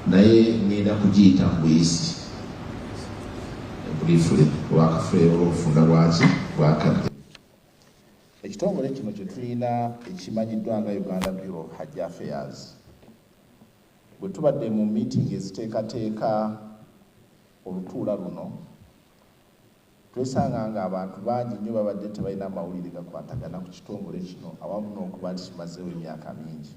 naye ngenda kugiyita mbuyisi briefly lwakafule olw'obufunda bwakadde. Ekitongole kino kye tulina ekimanyiddwa nga Uganda Bureau of Hajji Affairs. Bwe tubadde mu meeting eziteekateeka olutuula luno, twesanga nga abantu bangi nnyo babadde tebalina mawulire gakwatagana ku kitongole kino awamu n'okuba nti kimazeewo emyaka mingi.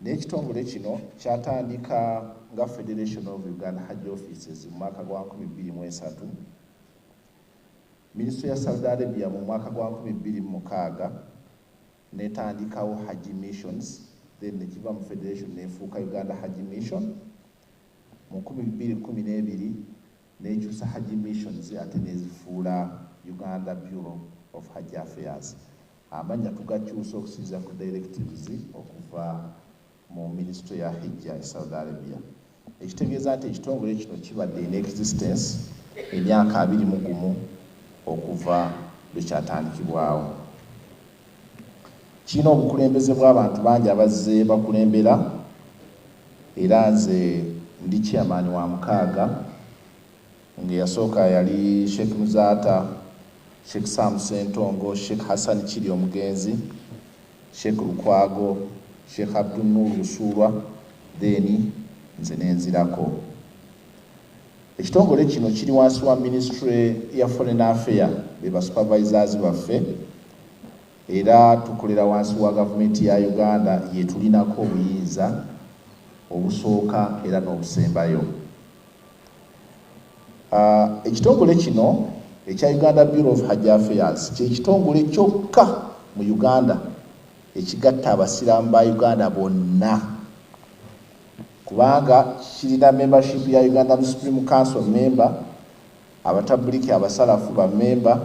N'ekitongole kino kyatandika nga Federation of Uganda Hajji Offices mu mwaka gwa 2003, Ministry ya Saudi Arabia mu mwaka gwa 2006 netandikawo Hajji Missions, then nekiva mu Federation nefuuka Uganda Hajji Mission. Mu 2012 nekyusa Hajji Missions ate nezifuula Uganda Bureau of Hajji Affairs. Amanya tugakyusa okusinziira ku directives okuva mu Ministry ya Hajji ya Saudi Arabia. Ekitegeeza nti ekitongole kino kibadde in existence emyaka 21 okuva lwe kyatandikibwawo. Kino obukulembeze bw'abantu bangi abazze bakulembera, era nze ndi chairman wa mukaaga, ng'eyasooka yali Sheikh Muzata, Sheikh Sam Sentongo, Sheikh Hassan Kiri Omugenzi, Sheikh Lukwago, Sheikh Abdul Nur Lusulwa, then nze nenzirako. Ekitongole kino kiri wansi wa Ministry ya Foreign Affairs be supervisors baffe, era tukolera wansi wa gavumenti ya Uganda yetulinako obuyinza obusooka era n'obusembayo. Ekitongole kino ekya Uganda Bureau of Hajji Affairs ky'ekitongole kyokka mu Uganda ekigatta abasiraamu ba Uganda bonna, kubanga kirina membership ya Uganda Supreme Council member, abatabuliki abasalafu ba member,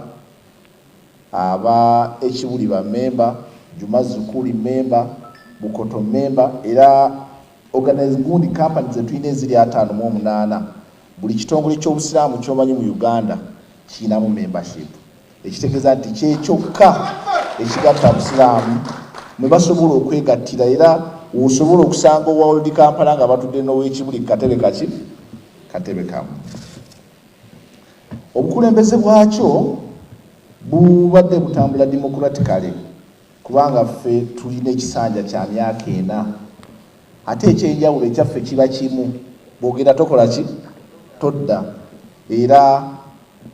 aba ekibuli ba member, Juma Zukuli member, Bukoto member, era organized gundi companies etwine ziri 58. Buli kitongole ky'obusiraamu ky'omanyi mu Uganda kirinamu membership. Ekitegeeza nti kyekyokka ekigatta abasiraamu mwe basobola okwegattira, era osobola okusanga World Kampala nga batudde n'ow'ekibuli katebe kamu. Obukulembeze bwakyo bubadde butambula democratically, kubanga ffe tulina ekisanja kya myaka 4, ate ekyenjawulo ekyaffe kiba kimu, bwogenda tokola ki todda, era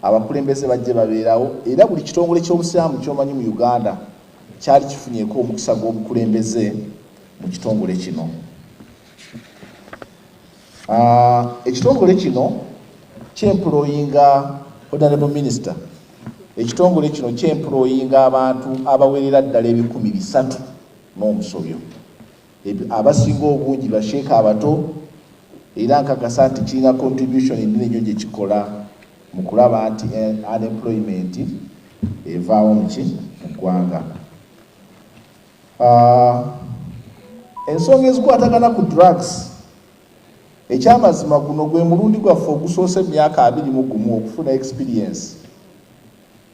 abakulembeze bajje babeerawo, era buli kitongole ky'obusiraamu ky'omanyi mu Uganda kyali kifunyeeko omukisa gw'obukulembeze mu kitongole kino. Ekitongole kino kyemployinga Honorable Minister, ekitongole kino kyemployinga abantu abawerera ddala 300 n'omusobyo, abasinga obungi basheeka abato, era nkakasa nti kirina contribution ennene nnyo gye kikola mu kulaba nti unemployment evaawo mu ggwanga. Ensonga ezikwatagana ku drugs, ekyamazima guno gwe mulundi gwaffe ogusoose emyaka 21 okufuna experience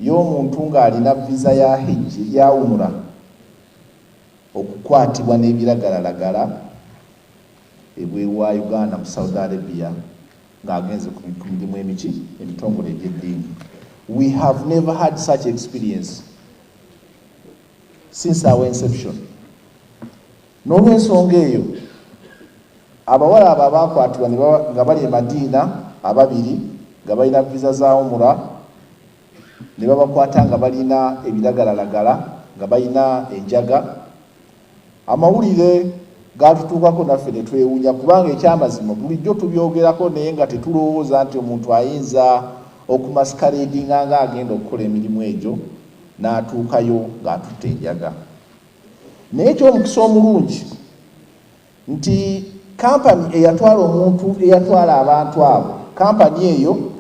y'omuntu ng'alina visa ya Hajji ya Umra okukwatibwa n'ebiragalalagala ebweru wa Uganda mu Saudi Arabia ng'agenze ku mirimu emitongole egy'eddiini. We have never had such experience since our inception. N'olw'ensonga eyo, abawala abo abakwatibwa nga bali e Madiina ababiri nga balina visa za Umra, ne babakwata nga balina ebiragalalagala nga balina enjaga, amawulire gatutuukako naffe ne twewuunya, kubanga ekyamazima bulijjo tubyogerako naye nga tetulowooza nti omuntu ayinza okumasikareedinga nga agenda okukola emirimu egyo n'atuukayo ng'atutte enjaga. Naye eky'omukisa omulungi nti kampani eyatwala abantu abo, kampani eyo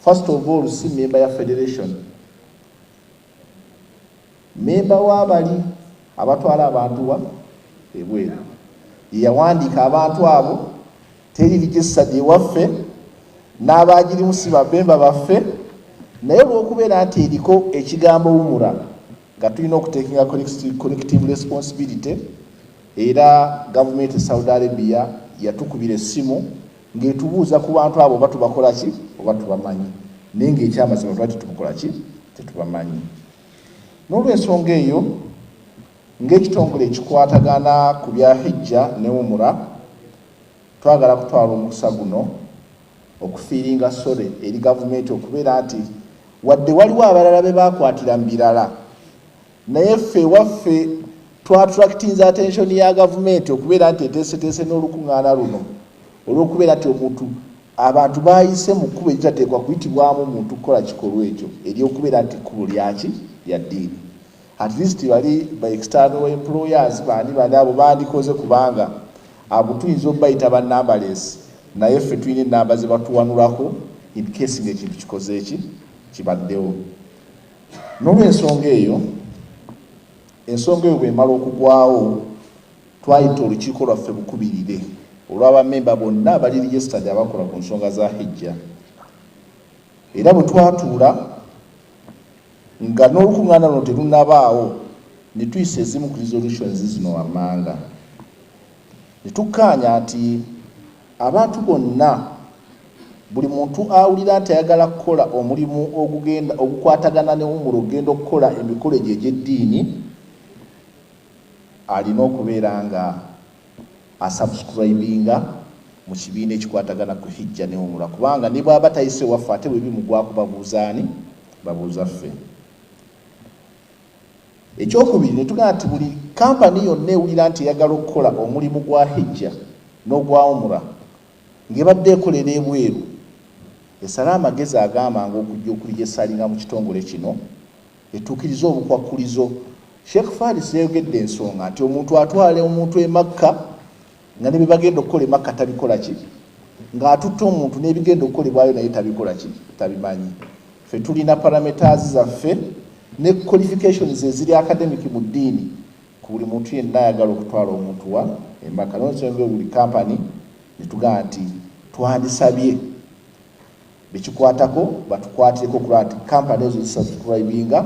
first of all si member ya Federation, member w'abali abatwala abantu wa ebweru, yawandiika abantu abo, teri registered ewaffe, n'abaagirimu si babemba baffe, naye olw'okubeera nti eriko ekigambo Umra nga tulina okutekinga collective responsibility, era gavumenti Saudi Arabia yatukubira essimu ng'etubuuza ku bantu abo oba tubakola ki oba tubamanyi, naye ng'ekyamazima twali tetukola ki tetubamanyi. N'olw'ensonga eyo ng'ekitongole ekikwatagana ku bya Hajji ne Umra twagala kutwala omukisa guno okufiiringa sole eri gavumenti okubeera nti wadde waliwo abalala be bakwatira mu birala, naye ffe waffe twattractinze attention ya gavumenti okubeera nti eteeseteese n'olukuŋŋaana luno olw'okubeera nti abantu bayise mu kkubo ekitateekwa kuyitibwamu omuntu kukola kikolwa ekyo ery'okubeera nti kkubo lyaki lya ddiini. At least bali by external employers bani abo bandikoze kubanga abo tuyinza okubayita ba numberless, naye ffe tulina ennamba ze batuwanulako in case ng'ekintu kikoze eki kibaddewo. N'olw'ensonga eyo, ensonga eyo bw'emala okugwawo twayita olukiiko lwaffe bukubirire olw'abamemba bonna abali registered abakola ku nsonga za Hajji, era bwe twatuula nga n'olukuŋŋaana luno terunabaawo ne tuyisa ezimu ku resolutions zino wammanga, ne tukkaanya nti abantu bonna, buli muntu awulira nti ayagala kukola omulimu ogukwatagana ne Umra ogenda okukola emikolo gye egy'eddiini alina okubeera nga asubscribinga mu kibiina ekikwatagana ku Hajji ne Umra, kubanga ne bw'aba tayise waffe ate bwe bimugwako babuuzaani babuuza ffe. Ekyokubiri ne tugamba nti buli kampani yonna ewulira nti eyagala okukola omulimu gwa Hajji n'ogwa Umra ng'ebadde ekolera ebweru esale amagezi agamba ng'okujja okulijesalinga mu kitongole kino etuukirize obukwakkulizo. Sheikh Faris yayogedde ensonga nti omuntu atwale omuntu e Makka nga ne bibagenda okukola e Makka tabikola ki, ng'atutte omuntu n'ebigenda okukolebwayo naye tabikola ki tabimanyi. Ffe tulina parameters zaffe ne qualifications eziri academic mu ddiini ku buli muntu yenna ayagala okutwala omuntu wa e Makka. N'ensonga buli kampani ne tugamba nti twandisabye bekikwatako batukwatireko kulaba nti kampani ezo zisubscribinga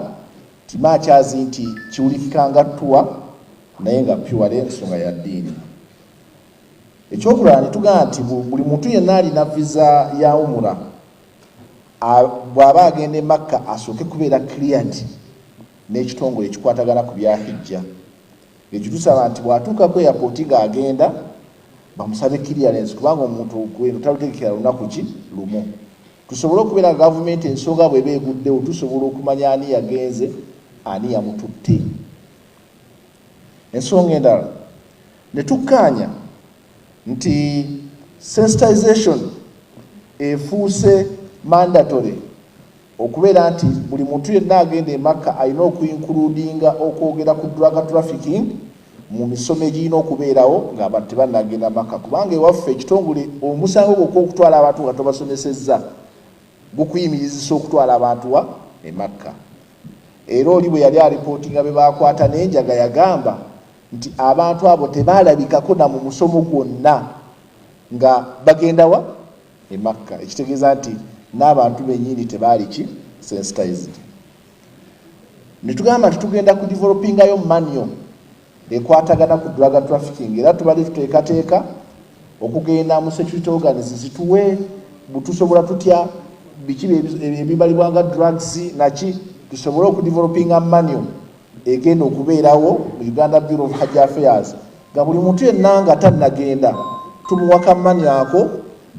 timakyazi nti kiwulikikanga ttuwa naye nga pure ensonga ya ddiini. Ekyokulala ne tugamba nti buli muntu yenna alina visa ya Umra bw'aba agenda e Makka asooke kubeera cleared n'ekitongole ekikwatagana ku bya Hajji. Ekyo tusaba nti bw'atuuka ku airport ng'agenda bamusabe clearance kubanga omuntu gweno talutegekera lunaku ki lumu. Tusobole okubeera gavumenti ensonga bw'eba eguddewo tusobola okumanya ani yagenze ani yamututte. Ensonga endala ne tukkaanya nti sensitization efuuse mandatory okubeera nti buli muntu yenna agenda e Makka alina okuinkuludinga okwogera ku drug trafficking mu misomo egirina okubeerawo ng'abantu tebannagenda Makka, kubanga ewaffe ekitongole omusango gwokka okutwala abantu nga tobasomesezza gukuyimirizisa okutwala abantu wa e Makka. Era oli bwe yali aripootinga be baakwata n'enjaga yagamba nti abantu abo tebaalabikako na mu musomo gwonna nga bagenda wa e Makka, ekitegeeza nti n'abantu bennyini tebaali ki sensitized. Ne tugamba nti tugenda ku developingayo manual ekwatagana ku drug trafficking, era tubali tuteekateeka okugenda mu security organs zituwe butusobola tutya biki ebibalibwa nga drugs naki tusobole okudevelopinga manual egenda okubeerawo mu Uganda Bureau of Hajji Affairs nga buli muntu yenna nga tannagenda tumuwa kammani ako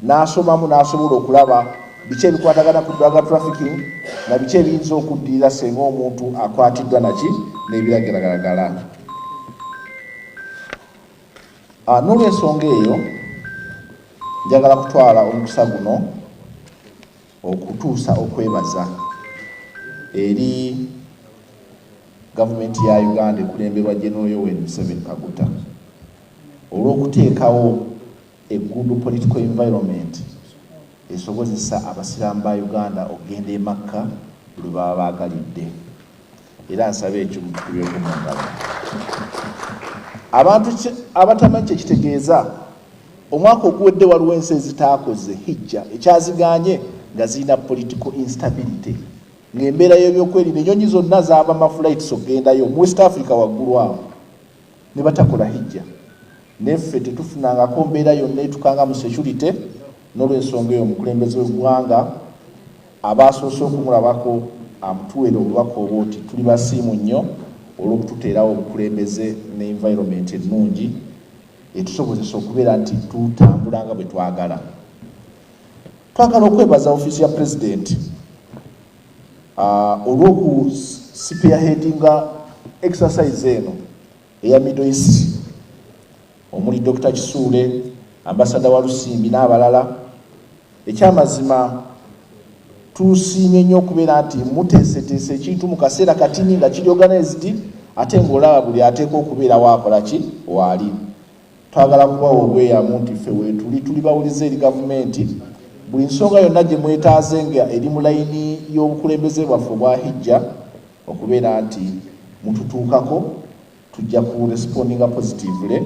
n'asomamu n'asobola okulaba biki ebikwatagana ku drug trafficking na biki ebiyinza okuddirira senga omuntu akwatiddwa naki n'ebiragiragalagala. N'olw'ensonga eyo njagala kutwala omukisa guno okutuusa okwebaza eri gavumenti ya Uganda ekulemberwa General Yoweri Museveni Kaguta olw'okuteekawo a good political environment esobozesa abasiraamu ba Uganda okugenda e Makka buli baba baagalidde, era nsaba ekyo mutukubyeko mu ngalo. Abantu abatamanyi kye kitegeeza omwaka oguwedde waliwo ensi ezitaakoze Hajji ekyaziganye nga zirina political instability, ng'embeera y'ebyokwerinda ennyonyi zonna zaaba maflights okgendayo mu West Africa waggulu awo ne batakola Hajji. neffe tetufunangako mbeera yonna etukanga mu security n'olwensonga eyo omukulembeze w'eggwanga abasoose okumulabako amutuwera obubaka obwo nti tuli basiimu nnyo olw'okututeerawo obukulembeze ne environment ennungi etusobozesa okubeera nti tutambula nga bwe twagala. Twagala okwebaza ofiisi ya pulezidenti olw'okuspearheadinga exercise eno eya Middle East omuli Dr. Kisuule, ambasada wa Lusimbi n'abalala. Ekyamazima tusiimye nnyo okubeera nti muteeseteese ekintu mu kaseera katini nga kiri organized ate ng'olaba buli ateekwa okubeera waakola ki waali. Twagala kubawa obweyamu nti ffe tuli bawulize eri gavumenti buli nsonga yonna gye mwetaaze nga eri mu layini y'obukulembeze bwaffe obwa Hajji okubeera nti mututuukako, tujja ku respondinga positively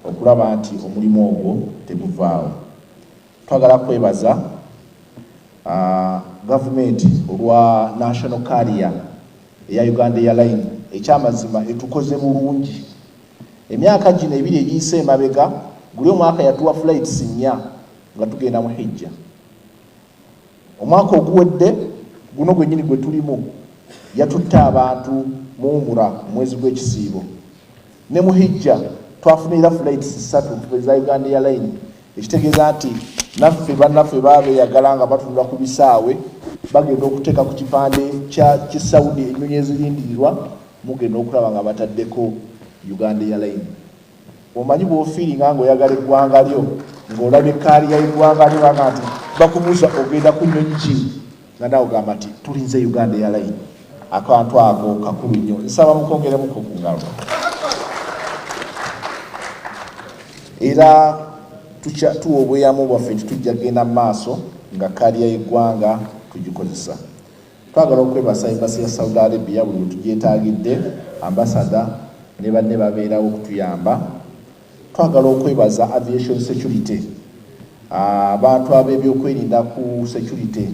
okulaba nti omulimu ogwo teguvaawo. Twagala kwebaza gavumenti olwa national carrier eya Uganda Airline. Ekyamazima etukoze bulungi emyaka gino ebiri egiyise emabega, guli omwaka yatuwa flights 4 nga tugenda mu Hajji. Omwaka oguwedde guno gwennyini gwe tulimu yatutta abantu mu Umra mwezi gw'ekisiibo, ne mu Hajji twafunira flights 3 za Uganda Airline, ekitegeeza nti naffe bannaffe baabeeyagala nga batunula ku bisaawe bagenda okuteeka ku kipande kya Saudi ennyonyi ezirindirirwa, mugenda okulaba nga bataddeko Uganda Airline. Omanyi bw'ofiiringa ng'oyagala eggwanga lyo ng'olabye ekkaali y'eggwanga lyo banga nti bakubuuza ogenda ku nnyonyi ki nga naawe ogamba nti tulinze Uganda Airline. Akantu ako kakulu nnyo, nsaba mukongeremuko ku ngalo. Era tuwa obweyamu bwaffe nti tujja kgenda mu maaso nga kkaaliya y'eggwanga tugikozesa. Twagala okwebasa embasi ya Saudi Arabia buli bwe tugyetaagidde, ambasada ne banne babeerawo okutuyamba. Twagala okwebaza aviation security, abantu ab'ebyokwerinda ku security,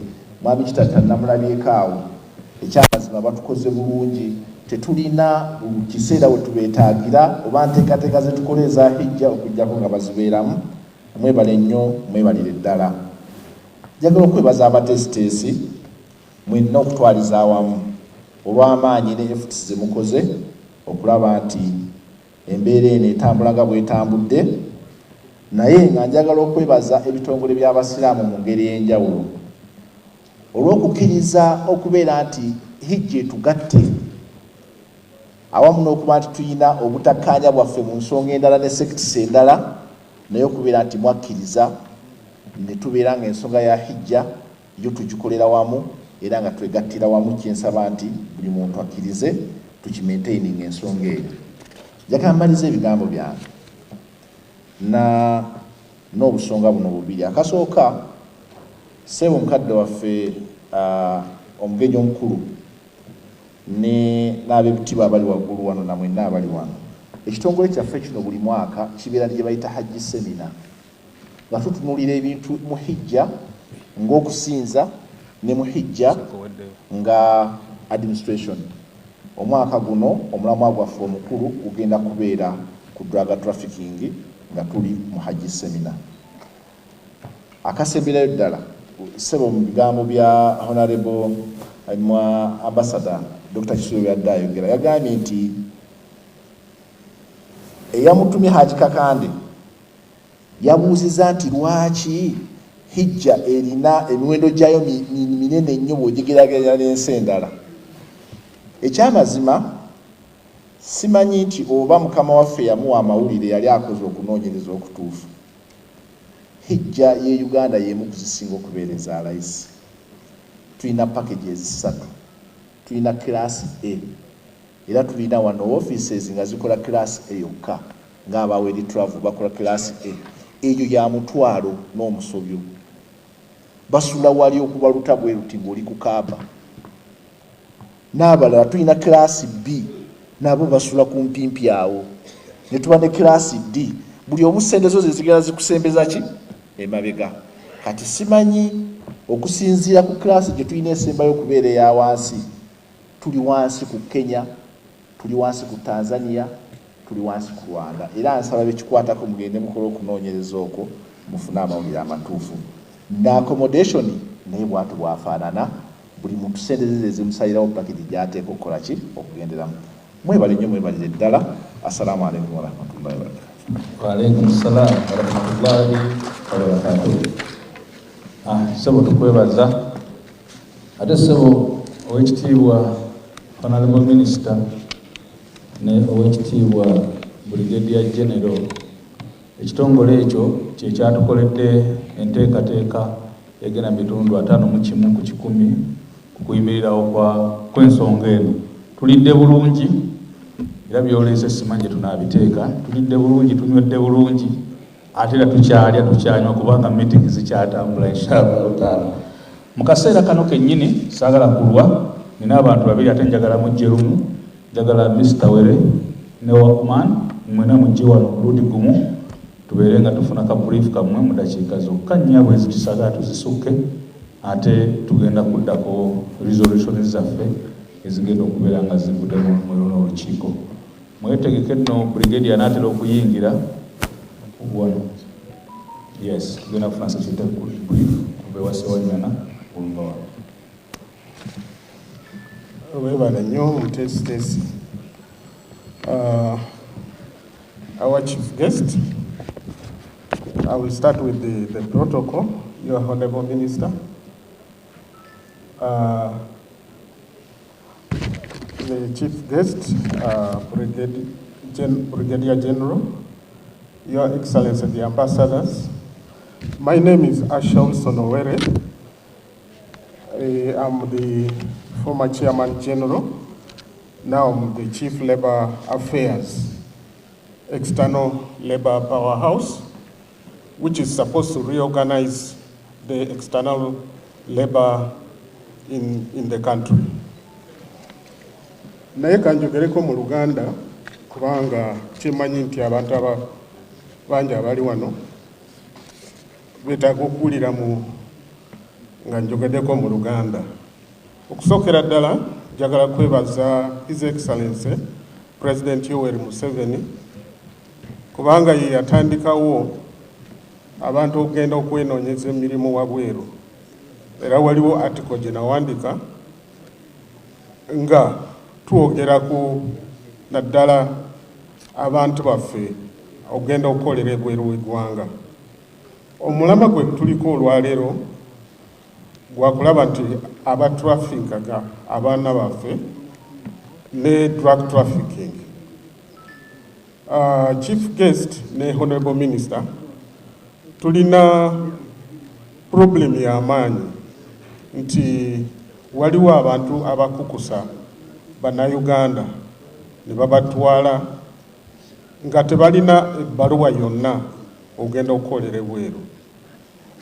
mwami Kitata namulabyeko awo. Ekyamazima batukoze bulungi, tetulina kiseera we tubeetaagira oba nteekateeka ze tukola eza Hajji okujjako nga bazibeeramu. Mwebale nnyo, mwebalire ddala. Njagala okwebaza abateesiteesi mwenna okutwaliza awamu olw'amaanyi ne efforts ze mukoze okulaba nti embeera eno etambula nga bw'etambudde. Naye nga njagala okwebaza ebitongole by'abasiraamu mu ngeri ey'enjawulo olw'okukkiriza okubeera nti Hajji etugatte awamu n'okuba nti tulina obutakkaanya bwaffe mu nsonga endala ne sekitisi endala, naye okubeera nti mwakkiriza ne tubeera nga ensonga ya Hajji yo tugikolera wamu era nga twegattira wamu. Kyensaba nti buli muntu akkirize tukimaintaining ensonga eyo. Njagala mmaliza ebigambo byange n'obusonga buno bubiri. Akasooka, ssebo mukadde waffe omugenyi omukulu n'ab'ebitiibwa abali waggulu wano na mwenna abali wano, ekitongole kyaffe kino buli mwaka kibeera gye bayita Hajji Seminar nga tutunuulira ebintu mu Hajji ng'okusinza ne mu Hajji nga administration. Omwaka guno omulamwa gwaffe omukulu gugenda kubeera ku drug trafficking nga tuli mu Hajji Seminar. Akasemberayo ddala ssebo mu bigambo bya Honorable Ambassador Dr. Kisuule byadde ayogera, yagambye nti eyamutumye Hajji Kakande yabuuziza nti lwaki Hajji erina emiwendo gyayo minene nnyo bw'ogigeraageranya n'ensi endala. Ekyamazima simanyi nti oba mukama waffe yamuwa amawulire yali akoze okunoonyereza okutuufu. Hajji ye Uganda y'emu kuzisinga okubeereza alayisi. Tulina packages 3, tulina class A era tulina wano offices nga zikola class A yokka, ng'abaweri travel bakola class A. Eyo ya mutwalo n'omusobyo, basula wali okubaluta bwe ruti ng'oli ku Kaaba. N'abalala tulina class B nabo basula ku mpimpi awo, ne tuba ne class D. Buli omu ssente zo zizigala zikusembeza ki emabega. Kati simanyi okusinziira ku class gye tulina esembayo okubeera eya wansi, tuli wansi ku Kenya, tuli wansi ku Tanzania, tuli wansi ku Rwanda, era nsaba bekikwatako mugende mukole okunoonyereza okwo mufune amawulire amatuufu. Ne accommodation naye bwatu bwafaanana, buli muntu sente ze zimusalirawo paketi gy'ateeka okukola ki okugenderamu. Mwebale nnyo, mwebalire ddala. Assalamu alaikum warahmatullahi wabarakatuh. Wa alaikum salaam warahmatullahi wabarakatuh. Sebo tukwebaza ate sebo owekitiibwa Honorable Minister ne owekitiibwa Brigadier General, ekitongole ekyo kye kyatukoledde enteekateeka egenda mu bitundu 51 ku 100 ku kuyimirirawo kw'ensonga eno. Tulidde bulungi era byoleese simanyi tunaabiteeka. Tulidde bulungi, tunywedde bulungi, ate era tukyanywa kubanga meeting zikyatambula inshallah taala. Mu kaseera kano kennyini saagala kulwa, nina abantu babiri ate njagala mujje lumu. Njagala Mr. Were ne Walkman mwena mujje wano mulundi gumu tubeere nga tufuna ka brief kamwe mu dakiika zokka nnya bwezi tusaagala tuzisukke, ate tugenda kuddako resolution zaffe ezigenda okubeera nga zivudde mu luno olukiiko. Mwetegeke nno brigade anaatera okuyingira wano. Yes, tugenda kufuna sekiyita brief kubewase wanyana olumba wano. Webale nnyo Mutesi. Our chief guest, I will start with the protocol. Your Honorable Minister. The chief guest, Brigadier General, Your Excellency, the ambassadors. My name is Olw'okutereeza Owere. I'm the former Chairman General. Now I'm the Chief Labor Affairs, External Labor Powerhouse, which is supposed to reorganize the external labor in the country. Naye kanjogereko mu Uganda kubanga kimanyi nti abantu bangi abali wano beetaaga okuwulira nga njogeddeko mu Uganda. Okusookera ddala njagala kwebaza His Excellency President Yoweri Museveni kubanga ye yatandikawo abantu okugenda okwenoonyeza emirimu wabweru. Era waliwo article gye nawandika nga twogera ku naddala abantu baffe okugenda okukolera ebweru w'eggwanga. Omulama gwe tuliko olwaleero gwakulaba nti abatrafingaga abaana baffe ne drug trafficking. Chief guest ne Honorable Minister, tulina problem y'amaanyi nti waliwo abantu abakukusa bannayuganda ne babatwala nga tebalina ebbaluwa yonna ogenda okukolera ebweru.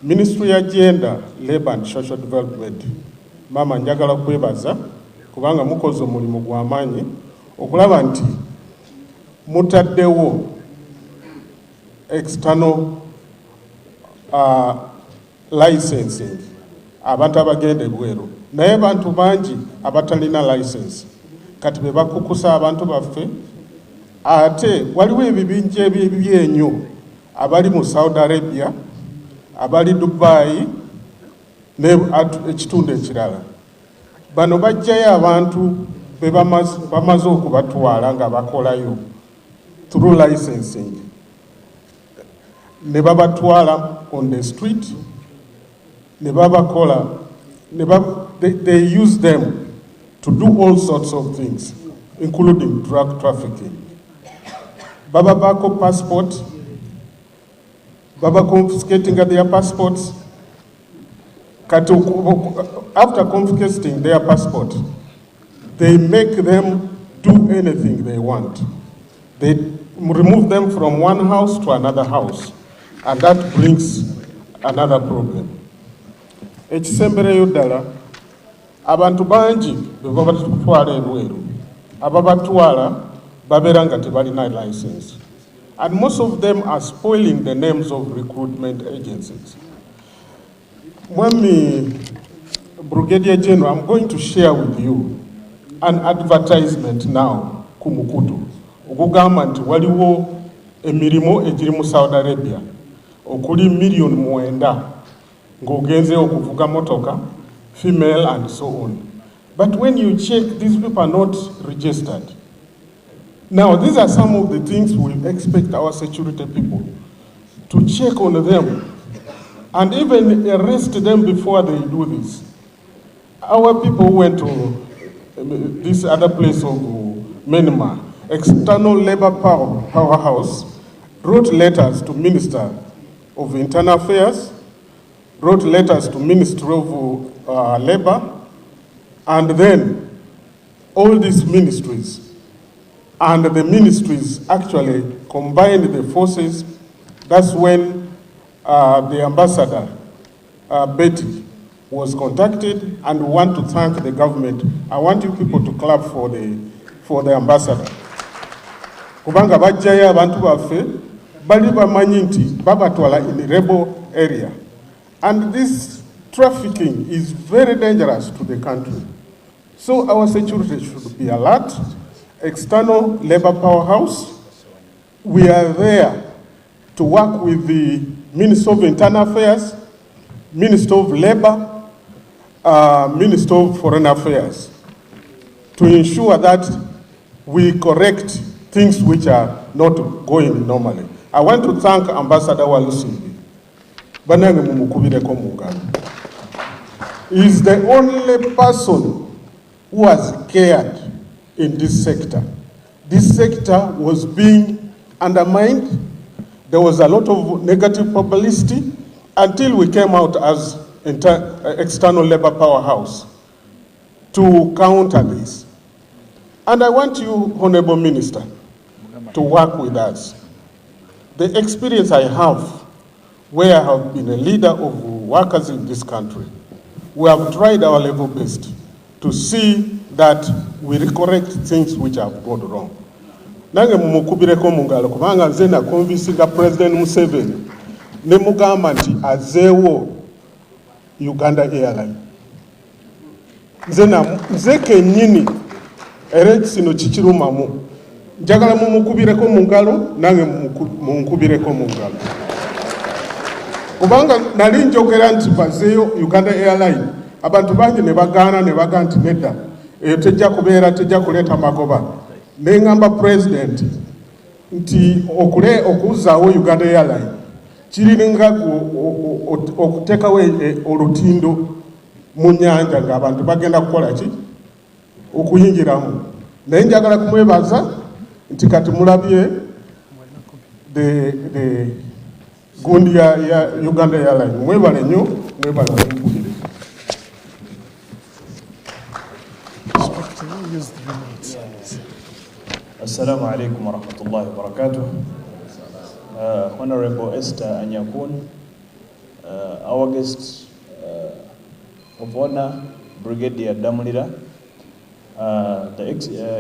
Ministry ya Gender, Labour and Social Development, Mama njagala kwebaza kubanga mukoze omulimu gw'amaanyi okulaba nti mutaddewo external licensing abantu abagenda ebweru. Naye bantu bangi abatalina license kati be bakukusa abantu baffe. Ate waliwo ebibinja ebyenyo abali mu Saudi Arabia, abali Dubai ne ekitundu ekirala. Bano bajjayo abantu be bamaze okubatwala nga bakolayo through licensing, ne babatwala on the street, ne babakola, they use them to do all sorts of things, including drug trafficking. Baba bako passport, baba confiscating their passports. After confiscating their passport, they make them do anything they want. They remove them from one house to another house, and that brings another problem. Ekisembereyo ddala abantu bangi bwe babatwala ebweru, ababatwala babeera nga tebalina license, and most of them are spoiling the names of recruitment agencies. Mwami Brigadier General, I'm going to share with you an advertisement now kumukutu okugamba nti waliwo emirimu egiri mu Saudi Arabia okuli million 9 ng'ogenze okuvuga motoka, female and so on. But when you check, these people are not registered. Now, these are some of the things we expect our security people to check on them and even arrest them before they do this. Our people went to this other place of Myanmar, external labor powerhouse, wrote letters to Minister of Internal Affairs, wrote letters to Ministry of Labor, and then all these ministries. And the ministries actually combined the forces. That's when the ambassador, Betty, was contacted, and we want to thank the government. I want you people to clap for the ambassador. Kubanga bajjayo abantu baffe bali bamanyi nti babatwala in the rebel area. And this trafficking is very dangerous to the country. So our security should be alert. External labor powerhouse, we are there to work with the Minister of Internal Affairs, Minister of Labor, Minister of Foreign Affairs, to ensure that we correct things which are not going normally. I want to thank Ambassador Walusimbi. Banange mumukubireko mungalo. He is the only person who has cared in this sector. This sector was being undermined. There was a lot of negative publicity until we came out as external labor powerhouse to counter this. And I want you, Honorable Minister, to work with us. The experience I have, where I have been a leader of workers in this country, we have tried our level best to see that we correct things which have gone wrong. Nange mumukubireko mungalo kubanga nze na convincinga President Museveni ne mugamba nti azeewo Uganda Airline. Nze kennyini era kino kikirumamu. Njagala mumukubireko mungalo nange mumunkubireko mungalo. Kubanga nali njogera nti bazeeyo Uganda Airline, abantu bangi ne bagaana ne baga nti nedda tejja kubeera, tejja kuleeta magoba. Ne ngamba President nti okuzzaawo Uganda Airline kiriringa okuteekawo olutindo mu nnyanja ng'abantu bagenda kukola ki? Okuyingiramu. Naye njagala kumwebaza nti kati mulabye the gundi ya Uganda Airline. Mwebale nnyo, mwebale kumukubire. Assalamu alaikum wa rahmatullahi wa barakatuh. Honorable Esther Anyakun, our guest of honor, Brigadier Damulira,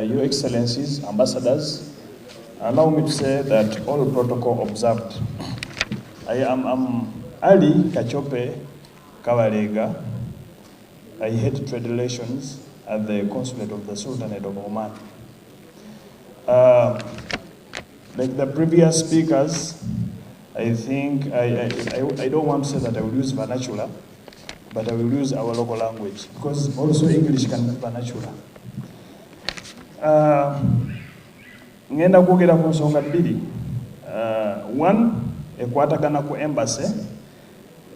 Your Excellencies, ambassadors, allow me to say that all protocol observed. I'm Ali Kachope Kawalega. I head trade relations at the Consulate of the Sultanate of Oman. Like the previous speakers, I think I don't want to say that I will use vernacular, but I will use our local language because also English can be vernacular. Ngenda kwogera ku nsonga bbiri. One, ekwatagana ku embassy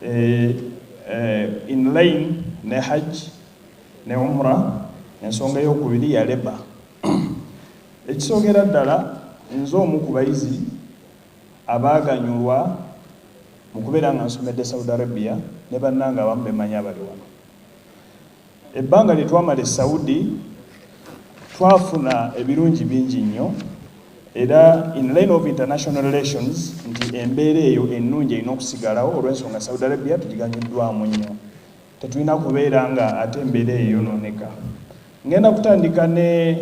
in line ne Hajji ne Umra, ensonga y'okubiri ya labor. Ekisongera ddala nze omu ku bayizi abaaganyulwa mu kubeera nga nsomedde Saudi Arabia ne bannanga abamu bemanyi abali wano. Ebbanga lye twamala e Saudi twafuna ebirungi bingi nnyo, era in line of international relations nti embeera eyo ennungi erina okusigalawo olw'ensonga Saudi Arabia tugiganyiddwamu nnyo. Tetulina kubeera nga ate embeera eyo yonooneka. Ngenda kutandika ne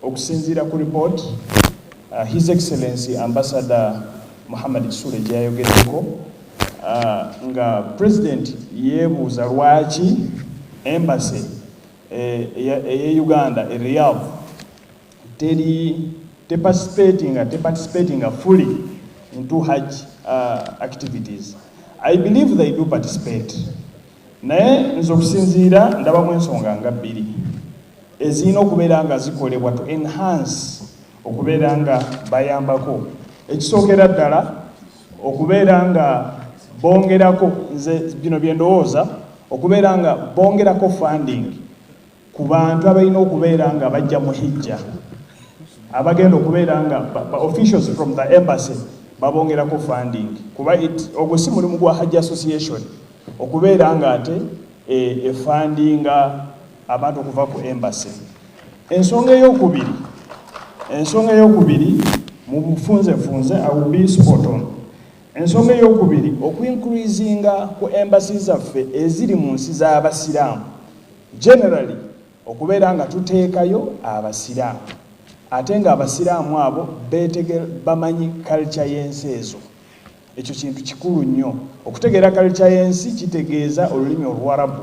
okusinziira ku report His Excellency Ambassador Muhammad Sule gye yayogeddeko nga President yeebuuza lwaki embassy eye Uganda e Riyadh teri participating fully into Hajj activities. I believe they do participate. Naye nze okusinziira ndabamu ensonga nga bbiri ezirina okubeera nga zikolebwa to enhance okubeera nga bayambako. Ekisookera ddala okubeera nga bongerako, nze bino bye ndowooza, okubeera nga bongerako funding ku bantu abalina okubeera nga bajja mu hijja, abagenda okubeera nga officials from the embassy babongerako funding, kuba ogwo si mulimu gwa Hajji Association okubeera nga ate efundinga abantu okuva ku embassy. Ensonga ey'okubiri mu bufunzefunze, I will be spot on. Ensonga ey'okubiri okuincreasinga ku embassy zaffe eziri mu nsi z'abasiraamu, generally okubeera nga tuteekayo abasiraamu, ate nga abasiraamu abo bamanyi culture y'ensi ezo. Ekyo kintu kikulu nnyo. Okutegeera culture y'ensi kitegeeza olulimi Oluwarabu,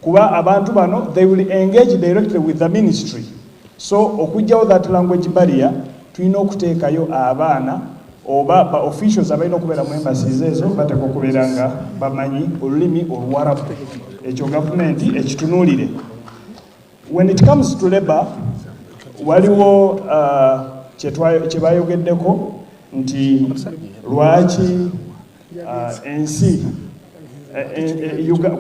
kuba abantu bano they will engage directly with the ministry. So okujjawo that language barrier, tulina okuteekayo abaana oba ba officials abalina okubeera mu embassies ezo bateeka okubeera nga bamanyi olulimi Oluwarabu. Ekyo gavumenti ekitunuulire. When it comes to labor, waliwo kye bayogeddeko nti lwaki ensi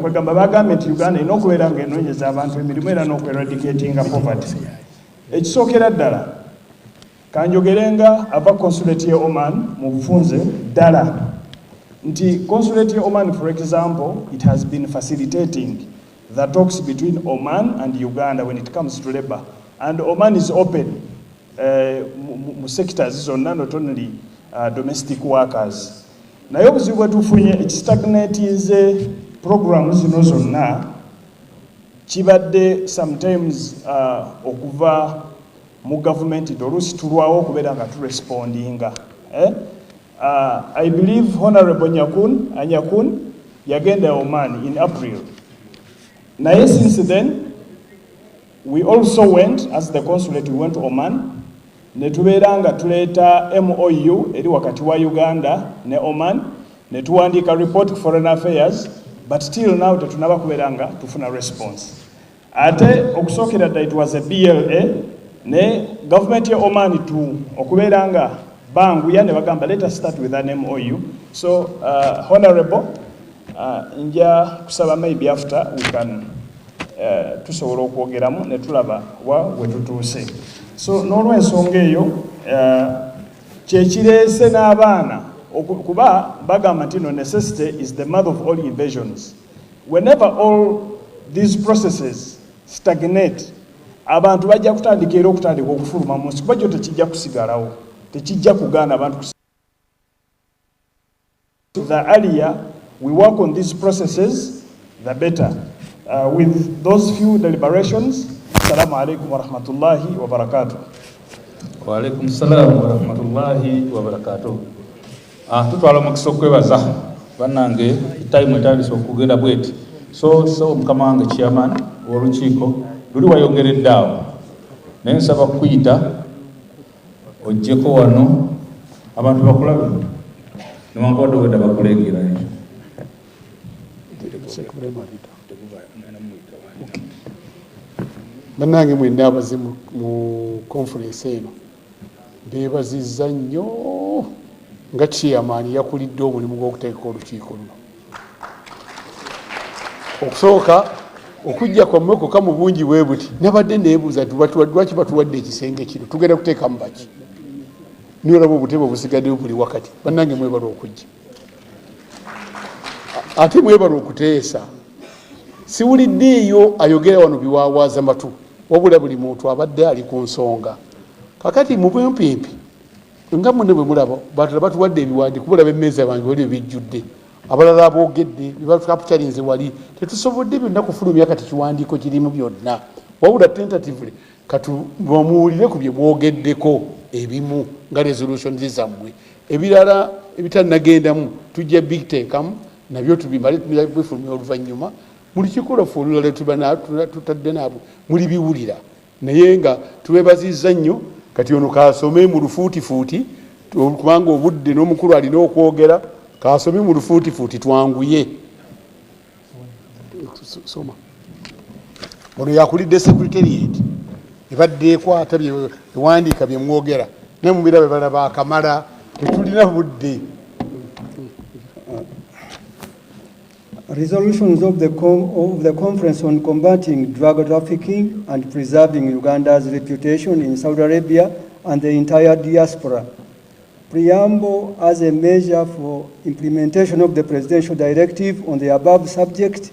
kwegamba bagambye nti Uganda erina okubeera nga enoonyeza abantu emirimu era n'okweradicatinga poverty. Ekisookera ddala kanjogerenga aba consulate ye Oman mu bufunze ddala nti consulate ye Oman, for example, it has been facilitating the talks between Oman and Uganda when it comes to labor, and Oman is open mu sectors zonna, not only domestic workers. Naye obuzibu bwe tufunye ekistagnatinze program zino zonna kibadde sometimes okuva mu government oluusi tulwawo okubeera nga turespondinga. I believe Honorable Anyakun yagenda Oman in April. Naye since then we also went, as the consulate, we went to Oman, ne tubeera nga tuleeta MOU eri wakati wa Uganda ne Oman, ne tuwandiika report to Foreign Affairs, but till now tetunaba kubeera nga tufuna response. Ate okusookera ddala it was a BLA, ne government ya Oman okubeera nga banguya ne bagamba let us start with an MOU. So Honorable, nja kusaba maybe after we can tusobola okwogeramu ne tulaba we tutuuse. So n'olw'ensonga eyo kyekireese n'abaana kuba bagamba nti no necessity is the mother of all invasions. Whenever all these processes stagnate, abantu bajja kutandika era okutandika okufuluma mu nsi kuba kyo tekijja kusigalawo, tekijja kugaana abantu kusigalawo. The earlier we work on these processes, the better. With those few deliberations, Assalamu alaikum wa rahmatullahi wa barakatuh. Wa alaikum salam wa rahmatullahi wa barakatuh. Tutwala omukisa okwebaza bannange time etandise okugenda bweti. So mukama wange chairman w'olukiiko luli wayongeredde awo. Naye nsaba kuyita ojjeko wano abantu bakulabe newankubadde obwedda bakulengera ekyo. Bannange mwenna abaze mu conference eno beebazizza nnyo nga chairman yakulidde omulimu gw'okuteeka olukiiko luno. Okusooka okujja kwammwe kokka mu bungi bwe buti nabadde neebuuza lwaki batuwadde ekisenge kino tugenda kuteekamu baki niolaba obutebe obusigaddeyo buli wakati. Bannange mwebala okujja ate mwebala okuteesa. Siwuliddeeyo ayogera wano biwaawaaza matu wabula buli muntu abadde ali ku nsonga. Kakati mu bwempimpi nga munne bwe mulaba batula batuwadde ebiwandiiko bulaba emmeeza bange wali ebijjudde abalala aboogedde bibakapitalinze wali tetusobodde byonna kufulumya kati kiwandiiko kirimu byonna wabula tentatively katubamuwulire ku bye mwogeddeko ebimu nga resolution zammwe ebirala ebitanagendamu tujja big teekamu nabyo tubimale bifulumya oluvannyuma muli kikolofu olulala tutadde naabo muli biwulira naye nga tubeebazizza nnyo kati ono kasome mu lufuutifuuti kubanga obudde n'omukulu alina okwogera, kasome mu lufuutifuuti twanguye. Soma. Ono yakulidde secretariat ebadde ekwata ewandiika bye mwogera ne mu bira bye balaba akamala tetulina budde. Resolutions of the Conference on Combating Drug Trafficking and Preserving Uganda's Reputation in Saudi Arabia and the entire diaspora. Preamble as a measure for implementation of the Presidential Directive on the above subject.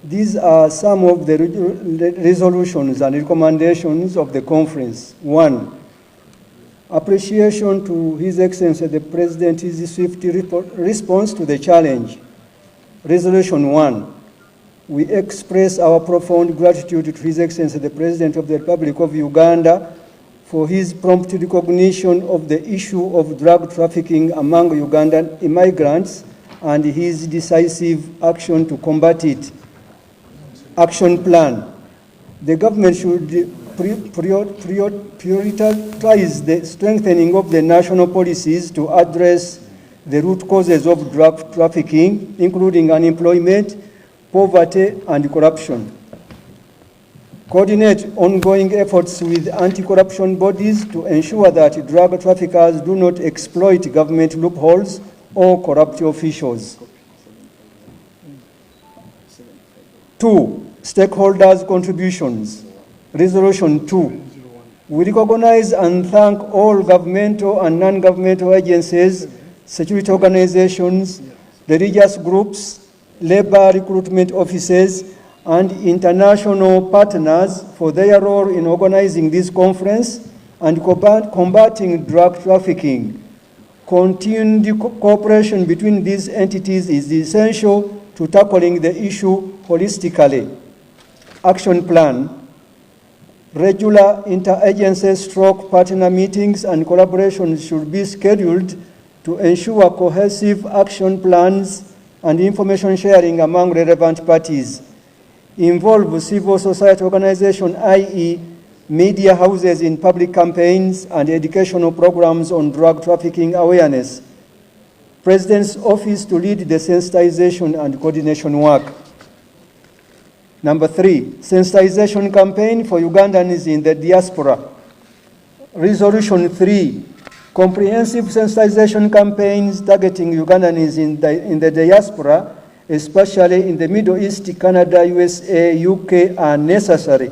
These are some of the resolutions and recommendations of the conference. 1. Appreciation to His Excellency the President's swift response to the challenge. Resolution 1. We express our profound gratitude to His Excellency the President of the Republic of Uganda for his prompt recognition of the issue of drug trafficking among Ugandan immigrants and his decisive action to combat it. Action plan. The government should prioritize the strengthening of the national policies to address the root causes of drug trafficking, including unemployment, poverty, and corruption. Coordinate ongoing efforts with anti-corruption bodies to ensure that drug traffickers do not exploit government loopholes or corrupt officials. 2. Stakeholders' contributions. Resolution 2. We recognize and thank all governmental and non-governmental agencies, security organizations, religious groups, labor recruitment offices, and international partners for their role in organizing this conference and combating drug trafficking. Continued cooperation between these entities is essential to tackling the issue holistically. Action plan. Regular interagency stroke partner meetings and collaborations should be scheduled to ensure cohesive action plans and information sharing among relevant parties. Involve civil society organizations, i.e. media houses in public campaigns and educational programs on drug trafficking awareness. President's office to lead the sensitization and coordination work. Number 3, sensitization campaign for Ugandans in the diaspora. Resolution 3, comprehensive sensitization campaigns targeting Ugandans in the diaspora, especially in the Middle East, Canada, USA, UK, are necessary.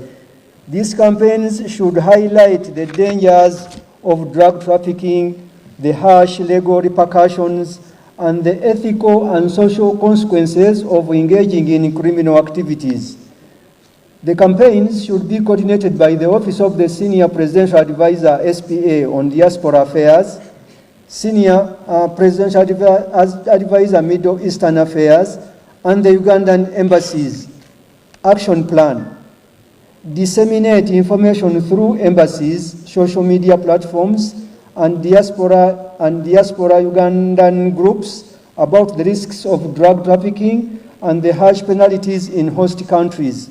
These campaigns should highlight the dangers of drug trafficking, the harsh legal repercussions, and the ethical and social consequences of engaging in criminal activities. The campaigns should be coordinated by the Office of the Senior Presidential Advisor, SPA, on Diaspora Affairs, Senior Presidential Advisor, Middle Eastern Affairs, and the Ugandan embassies. Action plan. Disseminate information through embassies, social media platforms, and diaspora Ugandan groups about the risks of drug trafficking and the harsh penalties in host countries.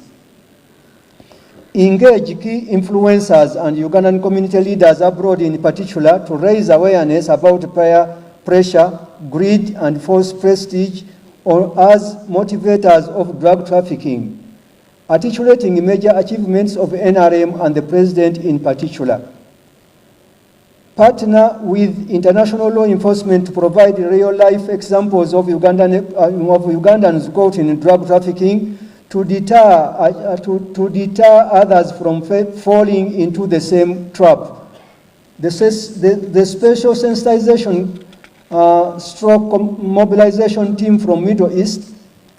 Engage key influencers and Ugandan community leaders abroad in particular to raise awareness about peer pressure, greed, and false prestige as motivators of drug trafficking, articulating major achievements of NRM and the President in particular. Partner with international law enforcement to provide real-life examples of Ugandans caught in drug trafficking to deter others from falling into the same trap. The special sensitization stroke mobilization team from Middle East,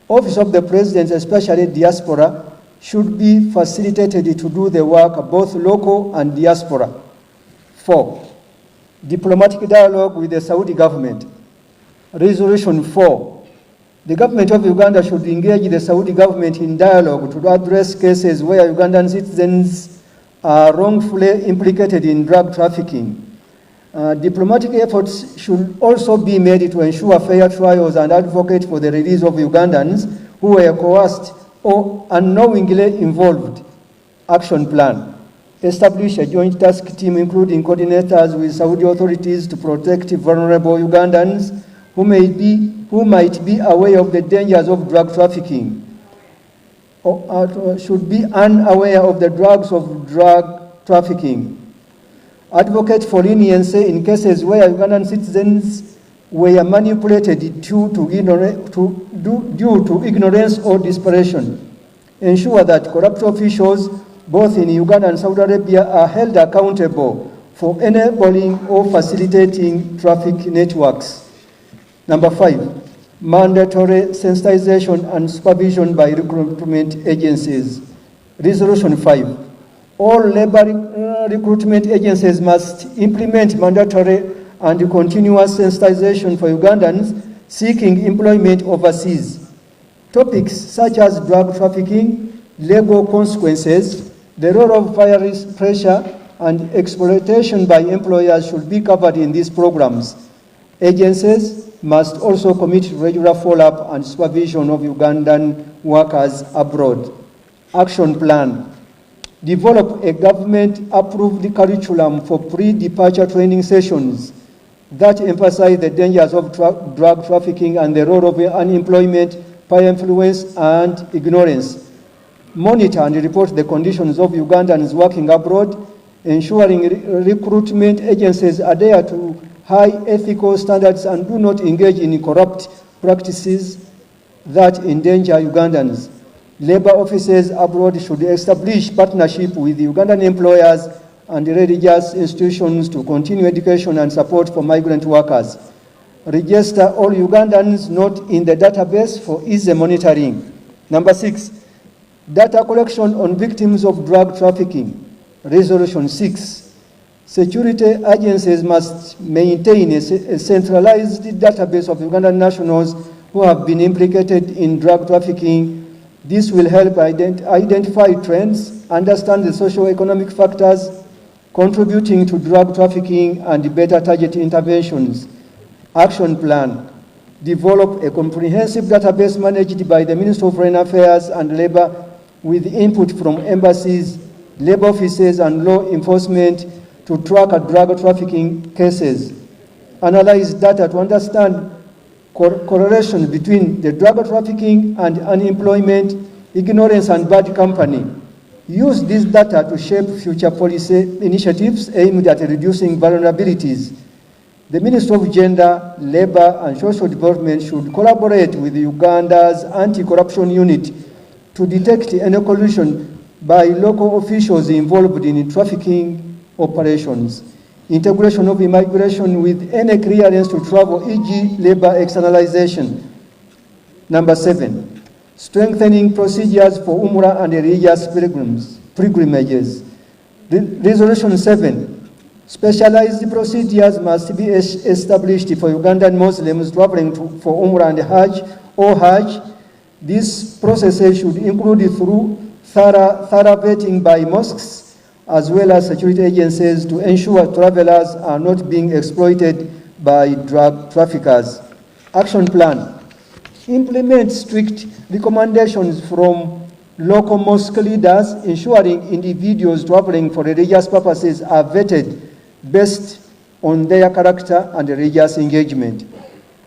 Office of the President, especially diaspora, should be facilitated to do the work both local and diaspora. 4. Diplomatic dialogue with the Saudi government. Resolution 4. The government of Uganda should engage the Saudi government in dialogue to address cases where Ugandan citizens are wrongfully implicated in drug trafficking. Diplomatic efforts should also be made to ensure fair trials and advocate for the release of Ugandans who were coerced or unknowingly involved. Action plan. establish a joint task team including coordinators with Saudi authorities to protect vulnerable Ugandans who might be aware of the dangers of drug trafficking or should be unaware of the drugs of drug trafficking. Advocate for leniency in cases where Ugandan citizens were manipulated due to ignorance or desperation. Ensure that corrupt officials, both in Uganda and Saudi Arabia, are held accountable for enabling or facilitating traffic networks. Number 5, mandatory sensitization and supervision by recruitment agencies. Resolution 5, all labor recruitment agencies must implement mandatory and continuous sensitization for Ugandans seeking employment overseas. Topics such as drug trafficking, legal consequences, the role of peer pressure, and exploitation by employers should be covered in these programs. Agencies must also commit regular follow-up and supervision of Ugandan workers abroad. Action plan. Develop a government-approved curriculum for pre-departure training sessions that emphasize the dangers of drug trafficking and the role of unemployment, peer influence, and ignorance. Monitor and report the conditions of Ugandans working abroad, ensuring recruitment agencies adhere to high ethical standards and do not engage in corrupt practices that endanger Ugandans. Labor offices abroad should establish partnership with Ugandan employers and religious institutions to continue education and support for migrant workers. Register all Ugandans not in the database for easy monitoring. Number 6, data collection on victims of drug trafficking. Resolution 6, security agencies must maintain a centralized database of Ugandan nationals who have been implicated in drug trafficking. This will help identify trends, understand the socio-economic factors contributing to drug trafficking, and better target interventions. Action plan. Develop a comprehensive database managed by the Ministry of Foreign Affairs and Labor with input from embassies, labor offices, and law enforcement to track drug trafficking cases. Analyze data to understand correlation between the drug trafficking and unemployment, ignorance, and bad company. Use this data to shape future policy initiatives aimed at reducing vulnerabilities. The Ministry of Gender, Labour and Social Development should collaborate with Uganda's anti-corruption unit to detect any collusion by local officials involved in trafficking operations. Integration of immigration with any clearance to travel, e.g. labour externalization. Number 7, strengthening procedures for Umra and religious pilgrimages. Resolution 7, specialized procedures must be established for Ugandan Muslims traveling for Umra and Hajj or Hajj. These processes should include through thorough vetting by mosques as well as security agencies to ensure travelers are not being exploited by drug traffickers. Action plan. Implement strict recommendations from local mosque leaders, ensuring individuals traveling for religious purposes are vetted based on their character and religious engagement.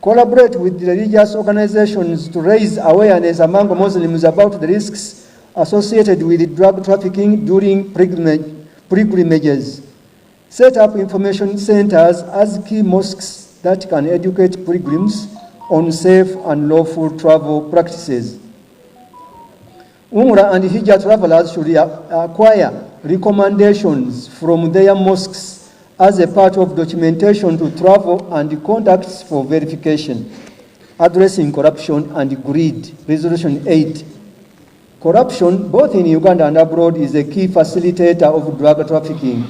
Collaborate with religious organizations to raise awareness among Muslims about the risks associated with drug trafficking during pilgrimages. Set up information centers as key mosques that can educate pilgrims on safe and lawful travel practices. Umra and Hijjah travelers should acquire recommendations from their mosques as a part of documentation to travel and contacts for verification. Addressing corruption and greed. Resolution 8. Corruption, both in Uganda and abroad, is a key facilitator of drug trafficking.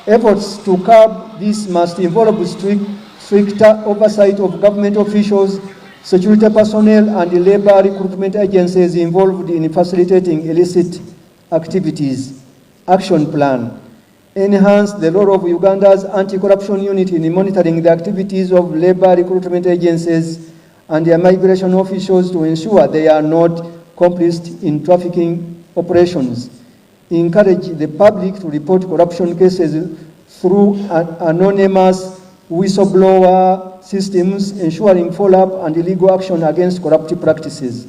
Efforts to curb this must involve stricter oversight of government officials, security personnel, and labor recruitment agencies involved in facilitating illicit activities. Action plan. Enhance the role of Uganda's anti-corruption unit in monitoring the activities of labor recruitment agencies and their migration officials to ensure they are not complicit in trafficking operations. encourage the public to report corruption cases through anonymous whistleblower systems, ensuring follow-up and legal action against corrupt practices.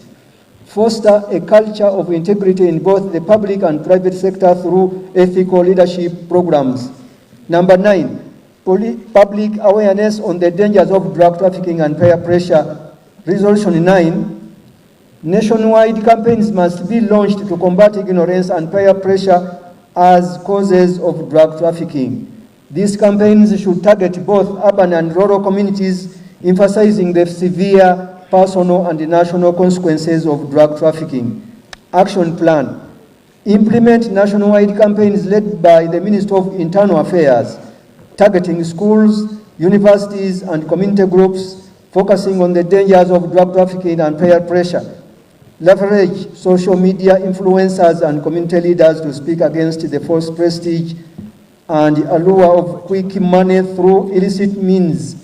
Foster a culture of integrity in both the public and private sector through ethical leadership programs. Number 9, public awareness on the dangers of drug trafficking and peer pressure. Resolution 9, nationwide campaigns must be launched to combat ignorance and peer pressure as causes of drug trafficking. These campaigns should target both urban and rural communities, emphasizing the severe personal and national consequences of drug trafficking. Action plan. Implement nationwide campaigns led by the Ministry of Internal Affairs, targeting schools, universities, and community groups, focusing on the dangers of drug trafficking and peer pressure. Leverage social media influencers and community leaders to speak against the false prestige and allure of quick money through illicit means.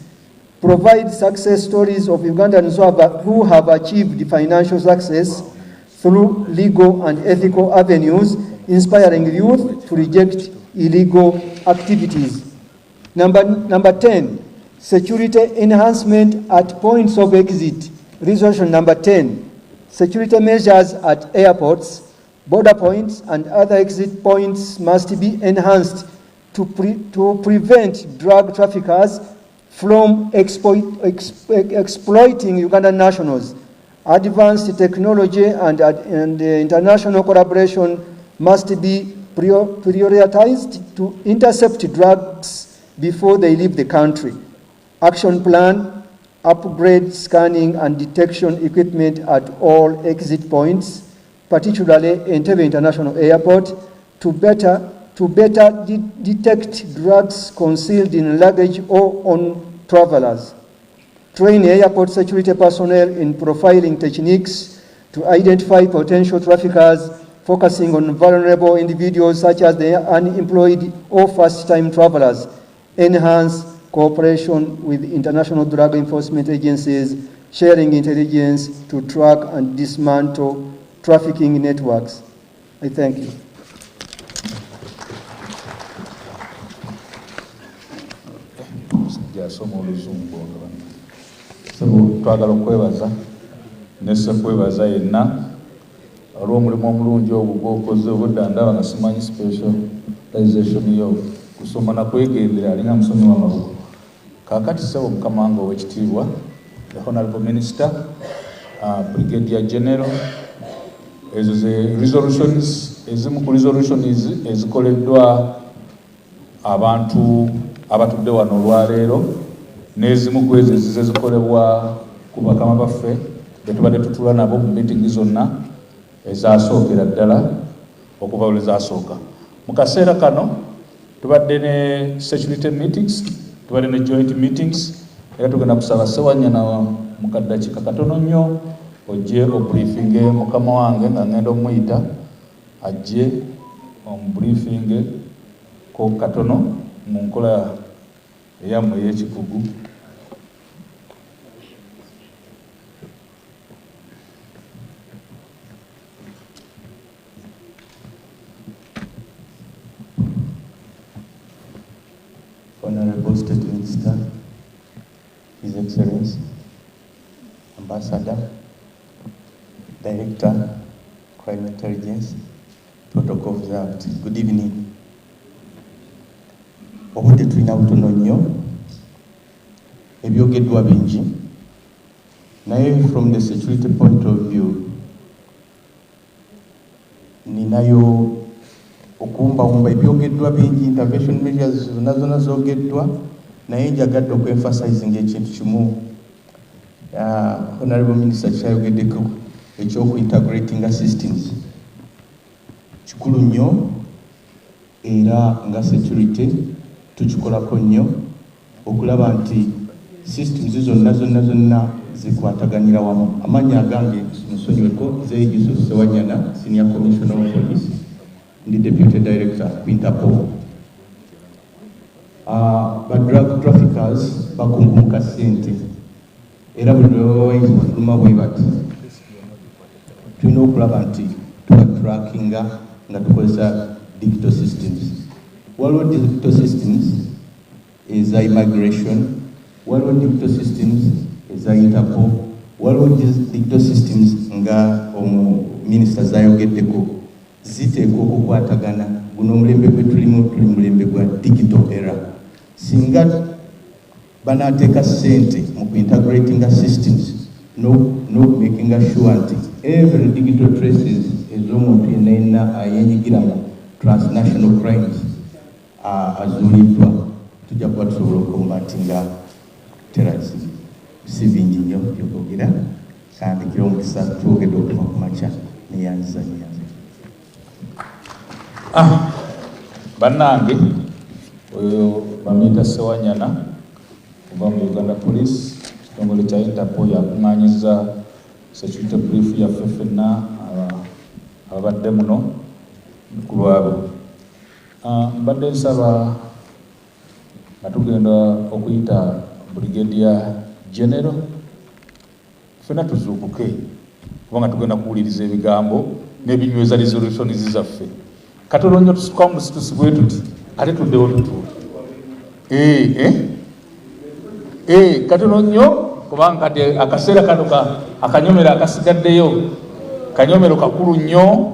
Provide success stories of Ugandans who have achieved financial success through legal and ethical avenues, inspiring youth to reject illegal activities. Number 10, security enhancement at points of exit. Resolution number 10, security measures at airports, border points, and other exit points must be enhanced to prevent drug traffickers from exploiting Ugandan nationals. Advanced technology and international collaboration must be prioritized to intercept drugs before they leave the country. Action plan, upgrade scanning and detection equipment at all exit points, particularly Entebbe International Airport, to better detect drugs concealed in luggage or on travelers. Train airport security personnel in profiling techniques to identify potential traffickers, focusing on vulnerable individuals such as the unemployed or first-time travelers. Enhance cooperation with international drug enforcement agencies, sharing intelligence to track and dismantle trafficking networks. I thank you. Yasoma oluzungu ono twagala okwebaza nese kwebaza yenna olw'omulimu omulungi ogwo gwokoze obudde ndaba nga simanyi specialization yo kusoma nakwegendera alinga musomi w'amabuku kaakati sebo mukama wange ow'ekitiibwa the honorable minister brigadier general ezo ze resolutions ezimu ku resolutions ezikoleddwa abantu abatudde wano olwaleero n'ezimu ku ezo ezize zikolebwa ku bakama baffe betubadde tutula nabo mu meeting zonna ezasookera ddala okuva lwe zaasooka. Mu kaseera kano tubadde ne security meetings, tubadde ne joint meetings, era tugenda kusaba Ssewanyana mu kaddakiika katono nnyo ojje obriefinge mukama wange nga ngenda omuyita ajje omubriefinge ko katono mu nkola eyammwe ey'ekikugu. Honorable State Minister, His Excellency, Ambassador, Director, Crime Intelligence, Protocol observed. Good evening. Obudde tulina butono nnyo ebyogeddwa bingi naye from the security point of view ninayo okumbawumba ebyogeddwa bingi intervention measures zonna zoogeddwa naye njagadde okuemphasizing ekintu kimu honorable minister kyayogeddeko ekyokuintegrating systems kikulu nnyo era nga security tukikolako nnyo okulaba nti systems zonna zikwataganira wamu. Amannya agange musonyiweko Nze Yusuf Ssewanyana, Senior Commissioner of Police, ndi Deputy Director Interpol. Drug traffickers bakungumuka ssente era buli lwe baba bayinza bwe bati tulina okulaba nti tubatrackinga nga tukozesa digital systems. Waliwo digital systems eza immigration, waliwo digital systems eza Interpol, waliwo digital systems nga minisita zayogeddeko ziteekwa okukwatagana. Guno omulembe gwe tulimu tuli mulembe gwa digital era. Singa banateeka ssente mu integrating systems no making sure nti every digital traces ez'omuntu yenna ayenyigira mu transnational crimes azuuliddwa, tujja kuba tusobola okukombatinga terrorism. Si bingi nnyo byogera kandi kira omukisa twogedde okuva ku makya neyanziza. Bannange oyo bamuyita Sewanyana kuva mu Uganda Police kitongole kya Interpol yakuŋŋaanyiza security brief yaffe ffenna ababadde muno ku lwabo. Mbadde nsaba nga tugenda okuyita Brigadier General ffenna tuzuukuke kubanga tugenda kuwuliriza ebigambo n'ebinyweza resolutions zaffe. Katono nnyo tusukwa mu situsi bwe tuti ate tuddewo tutuule. Katono nnyo kubanga kati akaseera kano akanyomero akasigaddeyo kanyomero kakulu nnyo.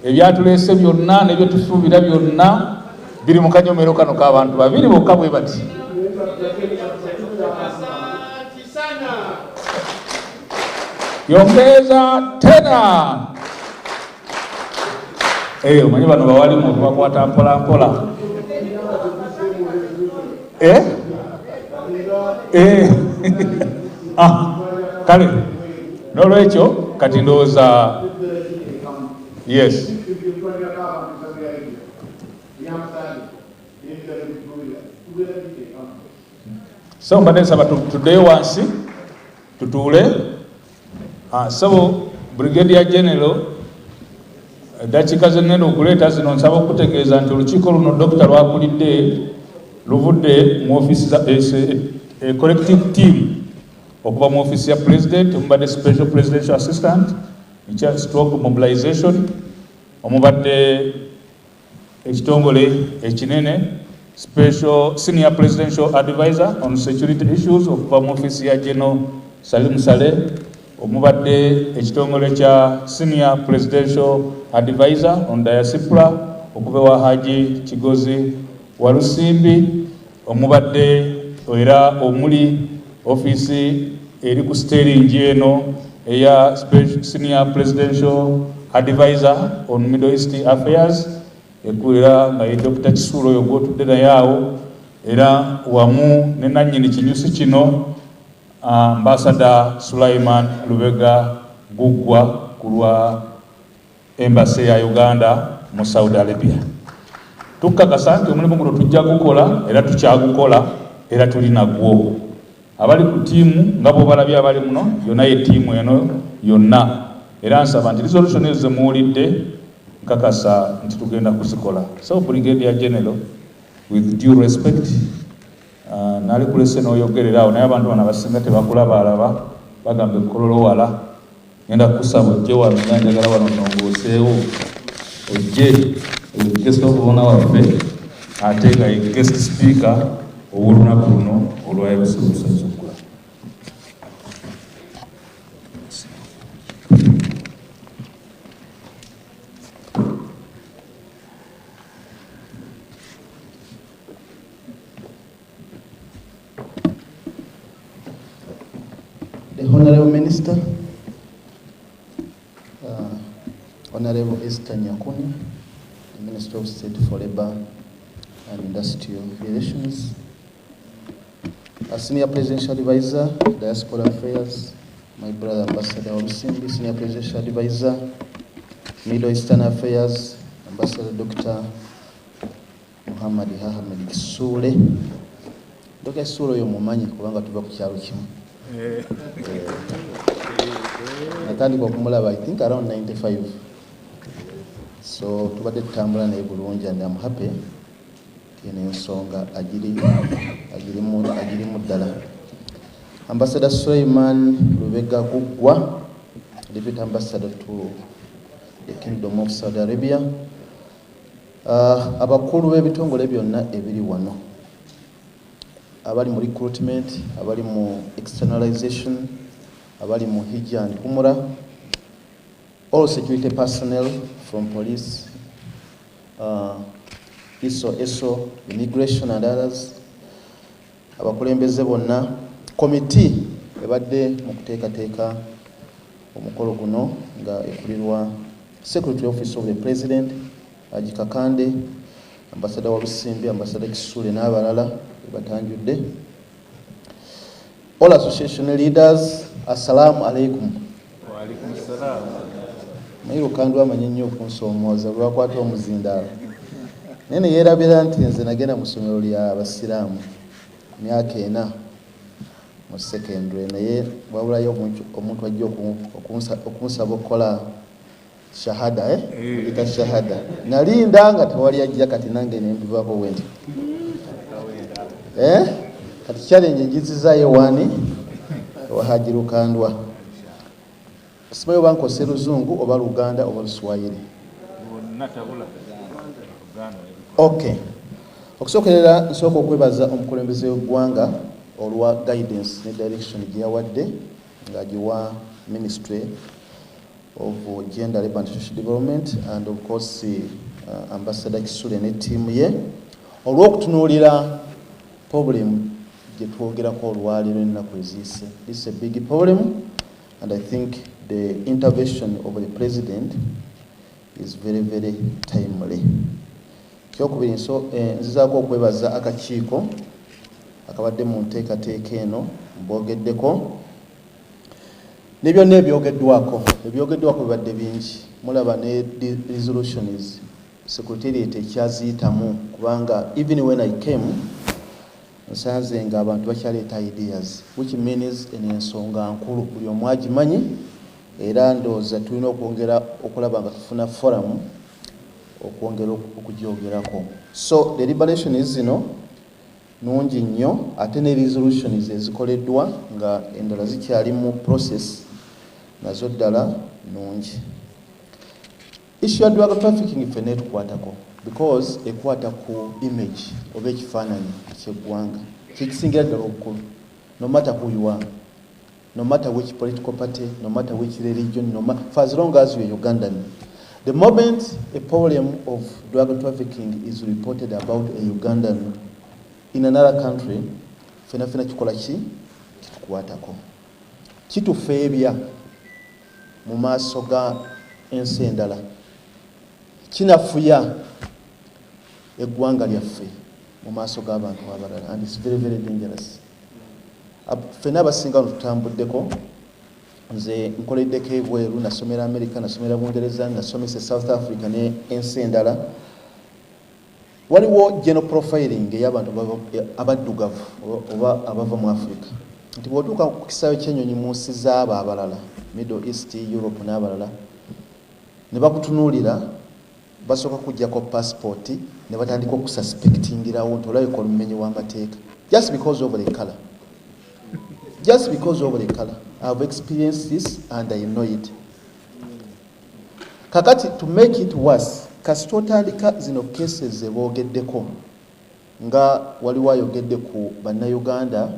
Ebyatuleese byonna n'ebyo tusuubira byonna biri mu kanyomero kano k'abantu babiri bokka bwe bati. Yongeza tena. Omanyi bano bawalimu bakwata mpola mpola. Kale n'olwekyo kati ndowooza yes. So mbadde nsaba tuddeyo wansi tutuule. So Brigadier General dakiika zennene okuleeta zino nsaba okutegeeza nti olukiiko luno Dr. lwakulidde luvudde mu office collective team okuva mu office ya president, omubadde special presidential assistant in charge stroke mobilization, omubadde ekitongole ekinene special senior presidential advisor on security issues okuva mu office ya General Salim Saleh, omubadde ekitongole kya senior presidential advisor on diaspora okuva wa Hajji Kigozi Walusimbi, omubadde era omuli office eri ku steering eno eya senior presidential advisor on Middle East affairs ekulira nga ye Dr. Kisulo oyo gwotudde naye awo, era wamu ne nannyini kinyusi kino Ambassador Sulaiman Lubega Guggwa ku lwa embassy ya Uganda mu Saudi Arabia. Tukkakasa nti omulimu guno tujja gukola era tukyagukola era tuli nagwo. Abali ku tiimu nga bw'obalabye abali muno yonna ye tiimu eno yonna, era nsaba nti resolution ezo zemuwulidde nkakasa nti tugenda kuzikola. So Brigadier General, with due respect, nali kulese n'oyogerera awo naye abantu bano abasinga tebakulabaalaba bagambe kololo wala, ngenda kusaba ojje wano njagala wano nongooseewo ojje guest of honor waffe ate nga ye guest speaker ow'olunaku luno olwayebusibusazugula. The Honorable Minister, Honorable Esther Nyakuni, the Minister of State for Labour and Industrial Relations, Senior Presidential Advisor, Diaspora Affairs, my brother Ambassador Olusimbi, Senior Presidential Advisor, Middle Eastern Affairs, Ambassador Dr. Muhammad Ahmed Kisule. Dr. Kisule yo mumanyi kubanga tuva ku kyalo kimu. Natandika okumulaba I think around 95. So tubadde tutambula naye bulungi and I'm happy eno ensonga agirimu ddala. Ambassador Sulaiman Lubega Guggwa, Deputy Ambassador to the Kingdom of Saudi Arabia, abakulu b'ebitongole byonna ebiri wano, abali mu recruitment, abali mu externalization, abali mu Hajji and Umra, all security personnel from police, ESO, immigration and others, abakulembeze bonna, committee ebadde mu kuteekateeka omukolo guno nga ekulirwa Secretary Office of the President, Hajji Kakande, Ambassador Walusimbi, Ambassador Kisule n'abalala batanjudde. All association leaders, assalamu alaikum. Wa alaikum assalam. Naye Kandwa amanyi nnyo okunsomooza lwakwata omuzindaalo. Naye ne yeerabira nti nze nagenda mu ssomero lya basiraamu myaka 4 mu secondary, naye wabulayo omuntu ajja okunsaba okukola shahada, ita shahada. Nalinda nga tewali ajja, kati nange nembivako wendi. Kati challenge njizizaayo wani wa Hajji Lukandwa. Simanyi oba nkose Luzungu oba Luganda oba Luswayiri. Okay. Okusookerera nsooka okwebaza omukulembeze w'eggwanga olwa guidance ne direction gye yawadde ng'agiwa Ministry of Gender, Labour and Social Development and of course Ambassador Kisule ne team ye olw'okutunuulira problem gye twogerako olwaleero ennaku eziise. This is a big problem and I think the intervention of the President is very, very timely. Kyokubiri nzizaako okwebaza akakiiko akabadde mu nteekateeka eno mbogeddeko ne byonna ebyogeddwako bibadde bingi. Mulaba ne resolutions Secretariat ekyaziyitamu kubanga even when I came nsanze nga abantu bakyaleeta ideas, which means ensonga nkulu buli omu agimanyi era ndowooza tulina okwongera okulaba nga tufuna forum okwongera okugyogerako. So the deliberations zino nungi nnyo ate ne resolutions ezikoleddwa nga endala zikyali mu process nazo ddala nungi. Issue ya drug trafficking ffenna etukwatako because ekwata ku image oba ekifaananyi ky'eggwanga kyekisingira ddala obukulu, no matter who you are, no matter which political party, no matter which religion, for as long as you are Ugandan. The moment a problem of drug trafficking is reported about a Ugandan in another country, fena kikola ki kitukwatako, kitufeebya mu maaso ga ensi endala, kinafuya eggwanga lyaffe mu maaso g'abantu abalala, and it's very, very dangerous. Fena abasinga tutambuddeko, nze nkoleddeko ebweru, nasomera America, nasomera Bungereza, nasomesa South Africa ne ensi endala. Waliwo general profiling ey'abantu abaddugavu oba abava mu Africa, nti bw'otuuka ku kisaawe ky'ennyonyi mu nsi z'abo abalala, Middle East, Europe n'abalala, ne bakutunuulira basooka kuggyako passport ne batandika okususpectingirawo nti olabika olumenyi w'amateeka just because of the color. Just because of the color. I've experienced this and I know it. Kakati, to make it worse, kasitotandika zino cases zebogeddeko nga waliwo ayogedde ku bannayuganda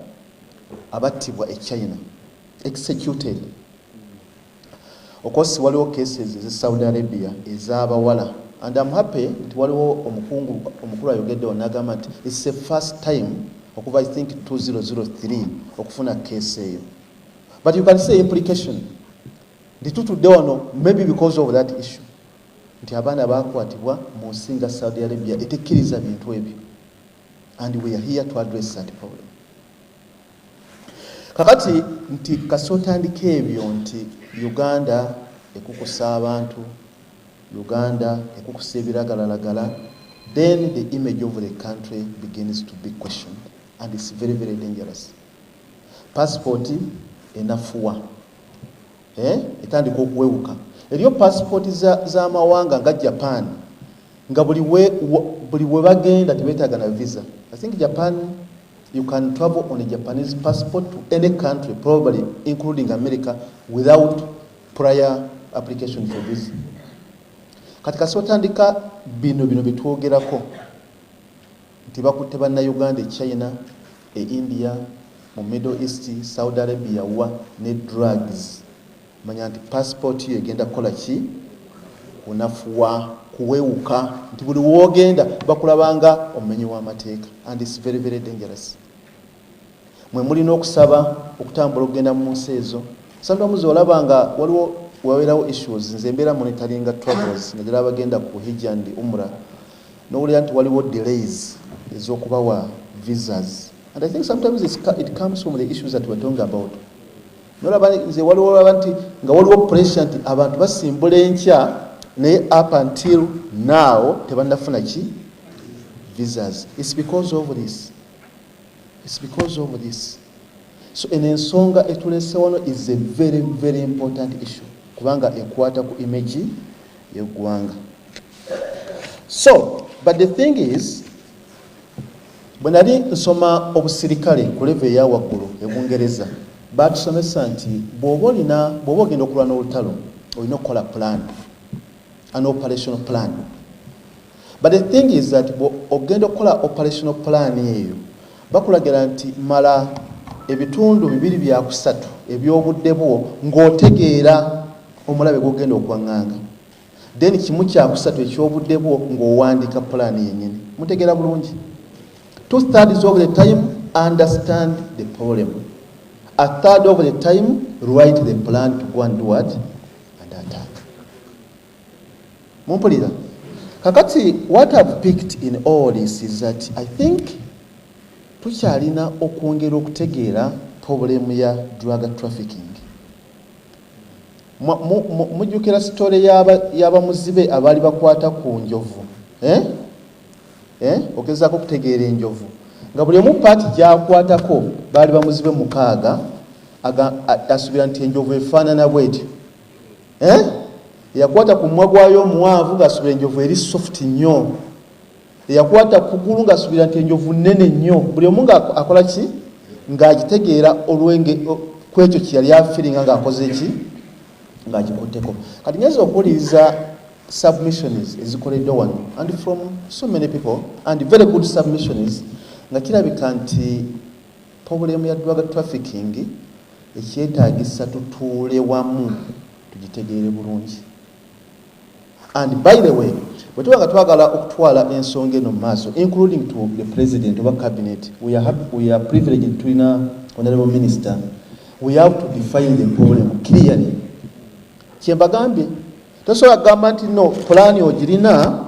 abattibwa e China, executed. Of course, waliwo cases ezi Saudi Arabia ez'abawala, and I'm happy nti waliwo omukulu ayogedde onagamba nti it's the first time okuva I think 2003 okufuna case eyo. But you can say implication nti tutudde wano maybe because of that issue nti abaana bakwatibwa mu nsi nga Saudi Arabia etekkiriza bintu ebyo, and we are here to address that problem. Kakati nti kasotandika ebyo nti Uganda ekukusa abantu, Uganda ekukusa ebiragalalagala, then the image of the country begins to be questioned, and it's very, very dangerous. Passport enafuwa, etandika okuwewuka. Eriyo passport z'amawanga nga Japan nga buli we bagenda tebeetaaga na visa. I think Japan, you can travel on a Japanese passport to any country, probably including America, without prior application for visa. kati kasotandika bino bitwogerako nti bakutte bannayuganda China India mu Middle East Saudi Arabia wa ne drugs manya nti passport yo egenda kukola ki unafuwa kuwewuka nti buli wogenda bakulabanga omumenyi w'amateeka and it's very very dangerous. Mwe mulina okusaba okutambula okugenda mu nsi ezo sometimes olabanga waliwo wawerawo issues nze mbeera monitoringa travels naddala abagenda ku Hajji and Umra n'owulira nti waliwo delays ez'okubawa visas and I think sometimes it comes from the issues that we're talking about. Nolaba nze waliwo olaba nti nga waliwo pressure nti abantu basimbula enkya naye up until now tebannafuna ki visas. It's because of this. It's because of this. So ensonga etulese wano is a very very important issue kubanga ekwata ku image y'eggwanga. So but the thing is bwe nali nsoma obusirikale ku level eya waggulu eBungereza batusomesa nti bw'oba ogenda okulwa n'olutalo olina okukola plan, an operational plan. But the thing is that ogenda okukola operational plan eyo bakulagira nti mala ebitundu 2-3 ebyobudde bwo ng'otegeera omulabe gw'ogenda okuwaŋŋanga, then kimu kyakusatu ekyobudde bwo ng'owandiika plan yennyini. Mutegeera bulungi. 2/3 of the time understand the problem. 1/3 of the time write the plan to go and do what? And attack. Mumpulira. Kakati what I've picked in all this is that I think tukyalina okwongera okutegeera problem ya drug trafficking. Mujjukira story y'abamuzibe abali bakwata ku njovu. Ogezaako okutegeera enjovu nga buli omu paati gyakwatako baali bamuzibe 6 asubira nti enjovu efaanana bwetyo. Eyakwata ku mumwa gwayo omuwanvu ng'asubira enjovu eri soft nnyo, eyakwata kugulu ng'asubira nti enjovu nnene nnyo. Buli omu ng'akola ki ng'agitegeera olwenge kwekyo kyeyali afiringa ng'akoze ki ng'agikutteko. Kati nyinza okuwuliriza submissions ezikoleddwa wano and from so many people and very good submissions nga kirabika nti problem ya drug trafficking ekyetaagisa tutuule wamu tugitegeere bulungi. And by the way bwe tuba nga twagala okutwala ensonga eno mu maaso including to the president oba cabinet, we are privileged tulina honorable minister, we have to define the problem clearly. Kyembagambye tosobola kugamba nti no pulaani ogirina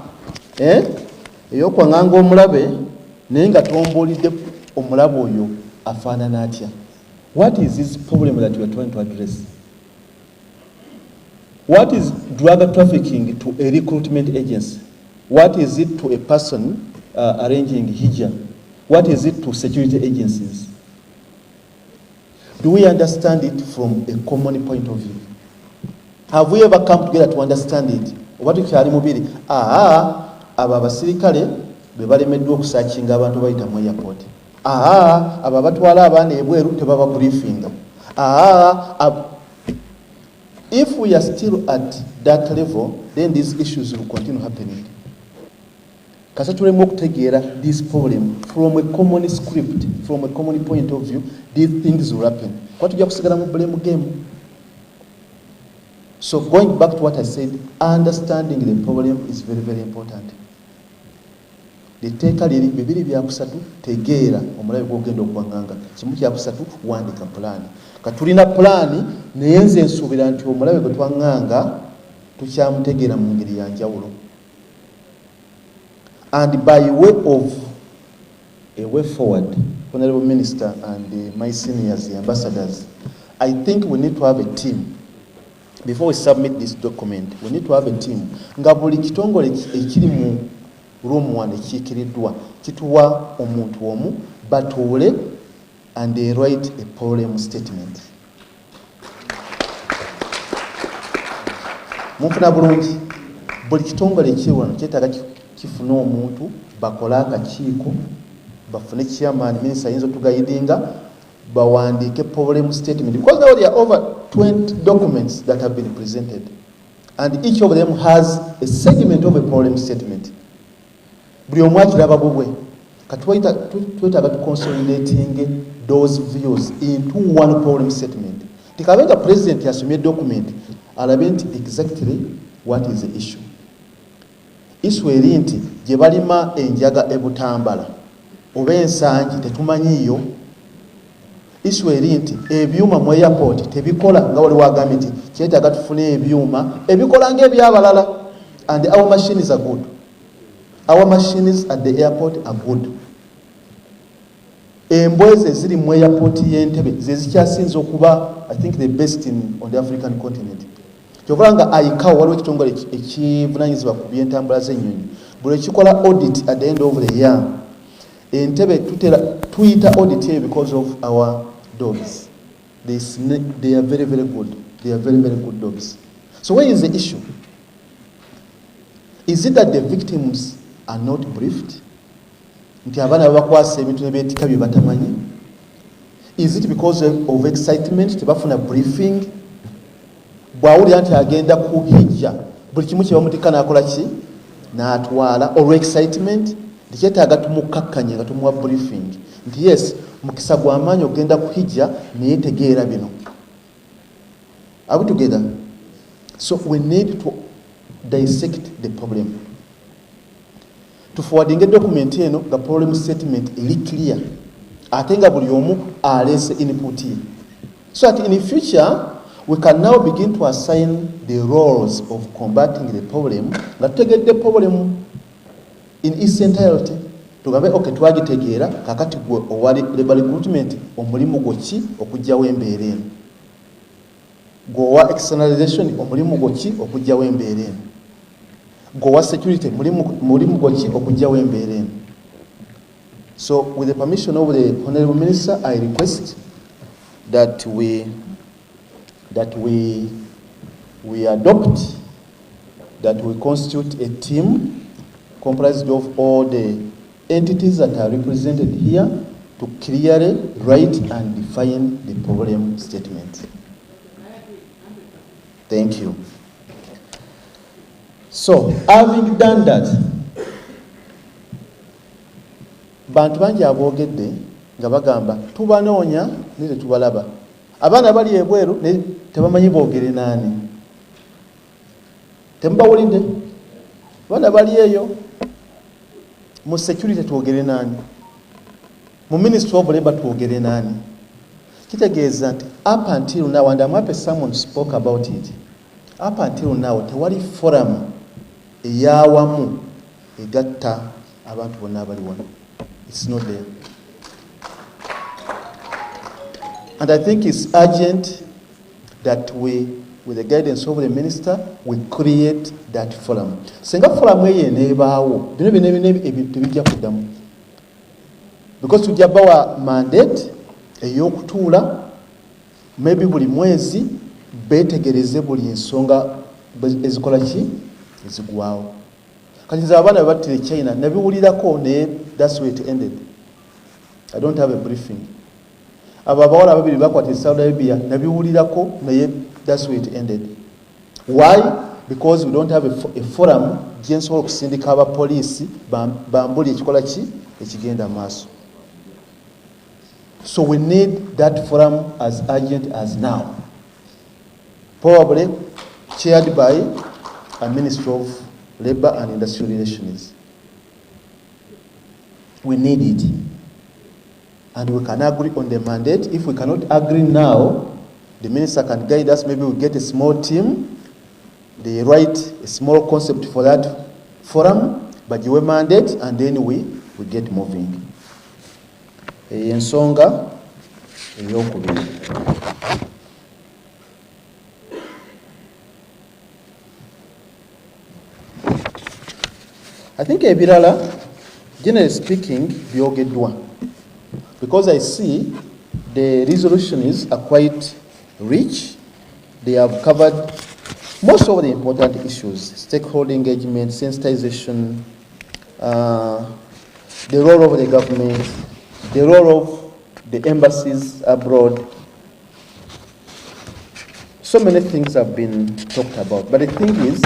ey'okwaŋŋanga omulabe naye nga tombuulidde omulabe oyo afaanana atya. What is this problem that we are trying to address? What is drug trafficking to a recruitment agency? What is it to a person arranging hijab? What is it to security agencies? Do we understand it from a common point of view? Have we ever come together to understand it? Oba tukyali mubiri abo abasirikale be balemeddwa okusakinga abantu bayita mu airport. Abo abatwala abaana ebweru tebaba briefinga. If we are still at that level, then these issues will continue happening. Kasa tulemu okutegeera this problem from a common script, from a common point of view, these things will happen. Kwa tujja kusigala mu blame game. So going back to what I said, understanding the problem is very very important. Liteeka liri 2-3 tegeera omulabe gw'ogenda okuwaŋŋanga, kimu kyakusatu wandika pulaani. Katulina pulaani naye nze nsuubira nti omulabe gwe twaŋŋanga tukyamutegeera mu ngeri ya njawulo. And by way of a way forward, Honorable Minister and my seniors, the ambassadors, I think we need to have a team. Before we submit this document, we need to have a team. Nga buli kitongole ekiri mu room 1 ekiikiriddwa kituwa omuntu omu batuule and they write a problem statement. Mufuna bulungi buli kitongole ekiri wano kyetaaga kifuna omuntu bakole akakiiko bafune chairman minister ayinza otugayidinga bawandiike problem statement because now there are over 20 documents that have been presented and each of them has a segment of a problem statement. Buli omu akiraba bubwe. Twetaaga consolidating those views into one problem statement. Tikabenga president yasomye document alabe nti exactly what is the issue. Issue eri nti gye balima enjaga ebutambala oba ensangi tetumanyiiyo. Issue eri nti ebyuma mu airport tebikola nga wali wagambye nti kyetaaga tufune ebyuma ebikola ng'ebyabalala, and our machines are good. Our machines at the airport are good. Embweze ziri mu airport y'Entebbe ze zikyasinze okuba I think the best on the African continent. Kyovanga ayikawo waliwo ekitongole ekivunanyizibwa ku by'entambula z'ennyonyi buli ekikola audit at the end of the year. Entebbe tuyita audit here because of our dogs. They are very, very good. They are very, very good dogs. So where is the issue? Is it that the victims are not briefed? Nti abaana bakwasa ebintu eby'etika bye batamanyi? Is it because of excitement tebafuna briefing? Bwawulira nti agenda ku hijja buli kimu kye bamutika n'akola ki n'atwala, olwa excitement ndikyetaaga tumukakkanye nga tumuwa briefing nti yes mukisa gw'amaanyi ogenda ku hijja naye tegeera bino. Are we together? So we need to dissect the problem. Tuforwardinga document eno nga problem statement eri clear ate nga buli omu alese input ye, so that in the future we can now begin to assign the roles of combating the problem nga tutegedde problem in its entirety. Tugambe okay twagitegeera kakati gwe owali labor recruitment omulimu goki okujjawo embeera eno, gowa externalization omulimu goki okujjawo embeera eno, gowa security mulimu goki okujjawo embeera eno. So with the permission of the Honorable Minister, I request that we adopt, that we constitute a team comprised of all the entities that are represented here to clearly write and define the problem statement. Thank you. So, having done that, bantu bangi aboogedde nga bagamba tubanoonya ne tetubalaba. Abaana bali ebweru ne tebamanyi boogere naani. Tembawulidde? Abaana bali eyo mu security twogere naani, mu Ministry of Labour twogere naani. Kitegeeza nti up until now, and I'm happy someone spoke about it, up until now tewali forum eyawamu egatta abantu bonna abali wano. It's not there. And I think it's urgent that we, with the guidance of the minister, we create that forum. Senga forum eyo neebaawo bino ebintu tebijja kuddamu, because tujja bawa mandate ey'okutuula maybe buli mwezi beetegereze buli ensonga ezikola ki ezigwawo. Kati nze abaana battire China nabiwulirako naye that's where it ended. I don't have a briefing. Abo abawala babiri bakwatira Saudi Arabia nabiwulirako naye that's where it ended. Why? Because we don't have a forum gye nsobola okusindika abapoliisi bambuli ekikola ki ekigenda maaso. So we need that forum as urgent as now, probably chaired by a Ministry of Labour and Industrial Relations. We need it, and we can agree on the mandate. If we cannot agree now, the minister can guide us. Maybe we get a small team, they write a small concept for that forum, but you mandate, and then we get moving. Ensonga ey'okubiri. I think ebirala, generally speaking, byogeddwa, because I see the resolutions are quite rich. They have covered most of the important issues: stakeholder engagement, sensitization, the role of the government, the role of the embassies abroad. So many things have been talked about, but the thing is,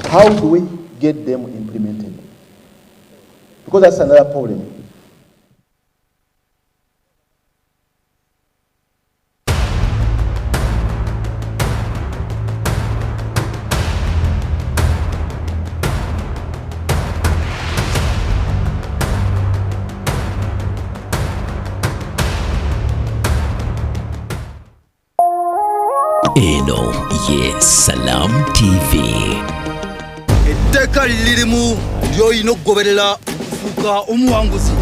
how do we get them implemented? Because that's another problem. Eno ye Salam TV. Etteka lirimu lyoyina okugoberera okufuuka omuwanguzi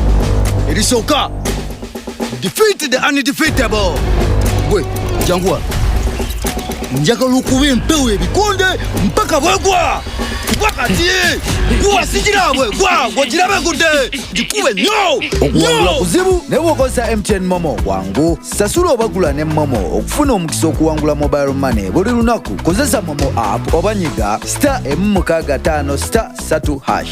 erisooka defeat the undefeatable. Gwe janguwa njagala okuba empewo ebikonde mpaka bwegwa wakati guwa sikirabwe gwa ng'ogirabe gudde gikube nnyo okuwangula kuzibu naye bw'okozesa MTN Momo wangu sasula obagula ne Momo okufuna omukisa okuwangula mobile money buli lunaku kozesa Momo app oba nyiga *165*3#.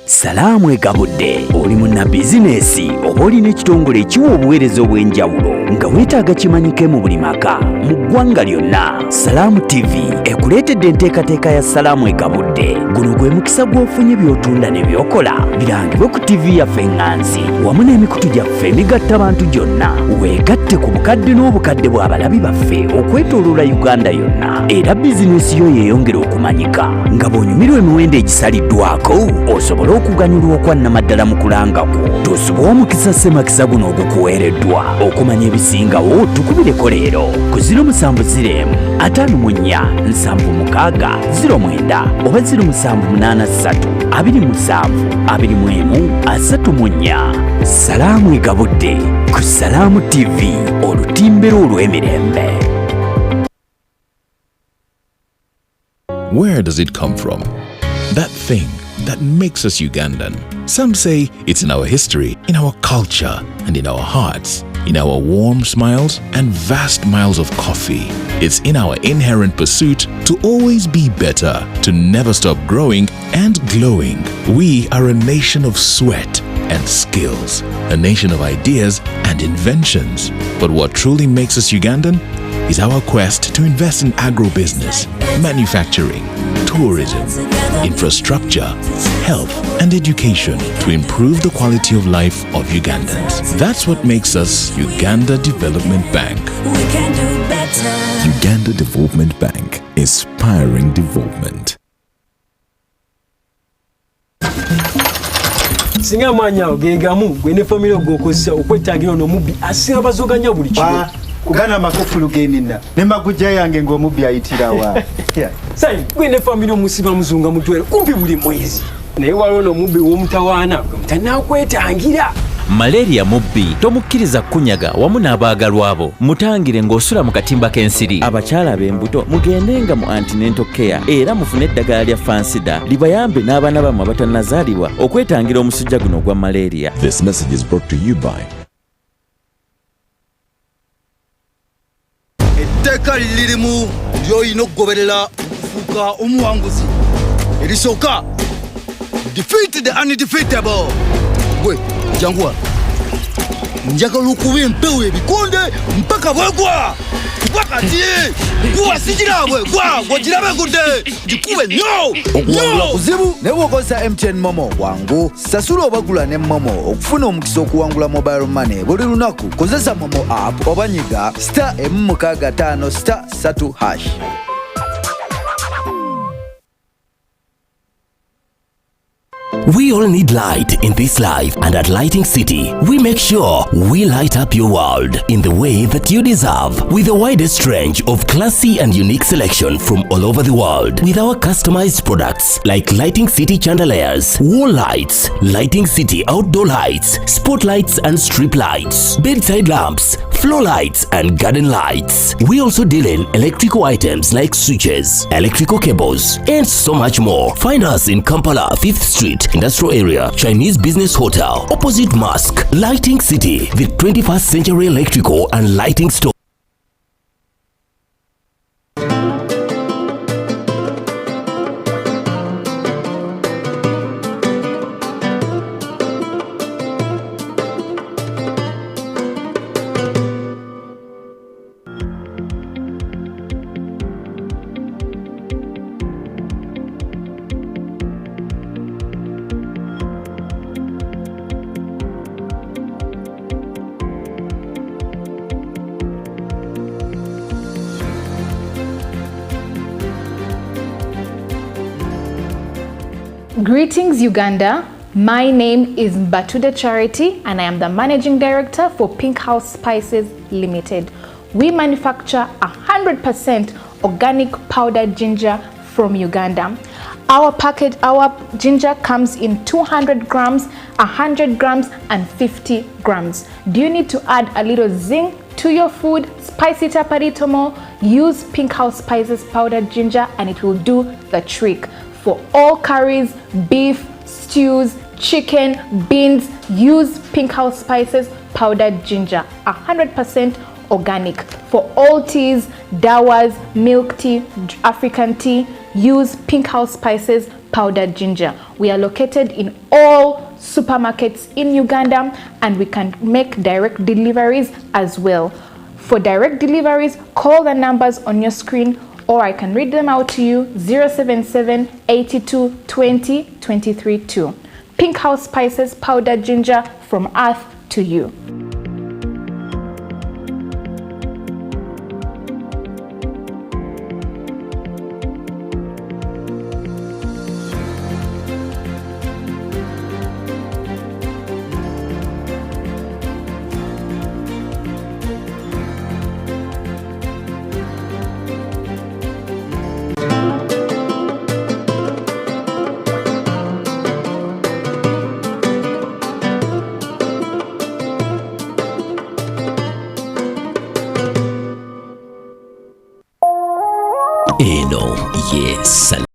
Salaamu egabudde oli munna bizinesi oba olina ekitongole ekiwa obuweereza obw'enjawulo nga weetaaga kimanyike mu buli maka mu ggwanga lyonna. Salaamu TV ekuleetedde enteekateeka ya Salaamu egabudde. Guno gwe mukisa gw'ofunye by'otunda ne by'okola birangibwe ku TV yaffe eŋŋanzi wamu n'emikutu gyaffe emigatta abantu gyonna. Weegatte ku bukadde n'obukadde bw'abalabi baffe okwetooloola Uganda yonna era bizinesi yo yeeyongera okumanyika nga bw'onyumirwa emiwendo egisaliddwako osobola okuganyulwa okwannamaddala mu kulanga kwo. Tosubwa omukisa ssemakisa guno ogukuweereddwa. Okumanya ebisingawo tukubireko leero ku 0704-976-09 oba 0783-27-21-34. Salaamu egabudde ku Salaamu TV, olutimbero olw'emirembe. Where does it come from? That thing that makes us Ugandan. Some say it's in our history, in our culture, and in our hearts, in our warm smiles and vast miles of coffee. It's in our inherent pursuit to always be better, to never stop growing and glowing. We are a nation of sweat and skills, a nation of ideas and inventions. But what truly makes us Ugandan is our quest to invest in agribusiness, manufacturing, tourism, infrastructure, health, and education to improve the quality of life of Ugandans. That's what makes us Uganda Development Bank. We can do better. Uganda Development Bank, inspiring development. Singa manya ogegamu gwe ne family ogokozesa okwetagira ono mubbi asinga bazoganya buli kimu. Kugana makofulu genina nemaguja yange ng'omubbi ayitirawa. Sai gwe ne family omusiba muzunga mutwere kumpi buli mwezi naye waliwo n'omubbi w'omutawaana gwe mutanakwetangira. Malaria mubbi tomukkiriza kunyaga wamu n'abaagalwa abo. Mutangire ng'osula mu katimba k'ensiri. Abakyala ab'embuto mugendenga mu antenatal care era mufune eddagala lya fansida libayambe n'abaana bammwe abatannazaalibwa okwetangira omusujja guno ogwa malaria. This message is brought to you by etteeka lirimu lyoyina okugoberera okufuuka omuwanguzi erisooka defeat the undefeatable. Gwe janguwa njagala okuba empewo ebikonde mpaka bwegwa wakati guwa sikirabwe gwa ng'ogirabe gudde gikube nnyo. Okuwangula kuzibu naye bw'okozesa MTN Momo wangu sasula obagula ne Momo okufuna omukisa okuwangula mobile money buli lunaku kozesa Momo app oba nyiga *165*3#. We all need light in this life, and at Lighting City, we make sure we light up your world in the way that you deserve. With the widest range of classy and unique selection from all over the world, with our customized products like Lighting City chandeliers, wall lights, Lighting City outdoor lights, spotlights and strip lights, bedside lamps, floor lights and garden lights. We also deal in electrical items like switches, electrical cables, and so much more. Find us in Kampala, 5th Street, Industrial Area, Chinese Business Hotel, opposite Mosque. Lighting City, the 21st century electrical and lighting store. Greetings, Uganda. My name is Batude Charity and I am the Managing Director for Pink House Spices Limited. We manufacture 100% organic powdered ginger from Uganda. Our ginger comes in 200 grams, 100 grams and 50 grams. Do you need to add a little zing to your food? Spice it up a little more. Use Pink House Spices powdered ginger and it will do the trick. For all curries, beef, stews, chicken, beans, use Pink House Spices powdered ginger, 100% organic. For all teas, dawas, milk tea, African tea, use Pink House Spices powdered ginger. We are located in all supermarkets in Uganda and we can make direct deliveries as well. For direct deliveries, call the numbers on your screen or I can read them out to you: 077 82 20 23 2. Pink House Spices powdered ginger, from earth to you. Eno, yes,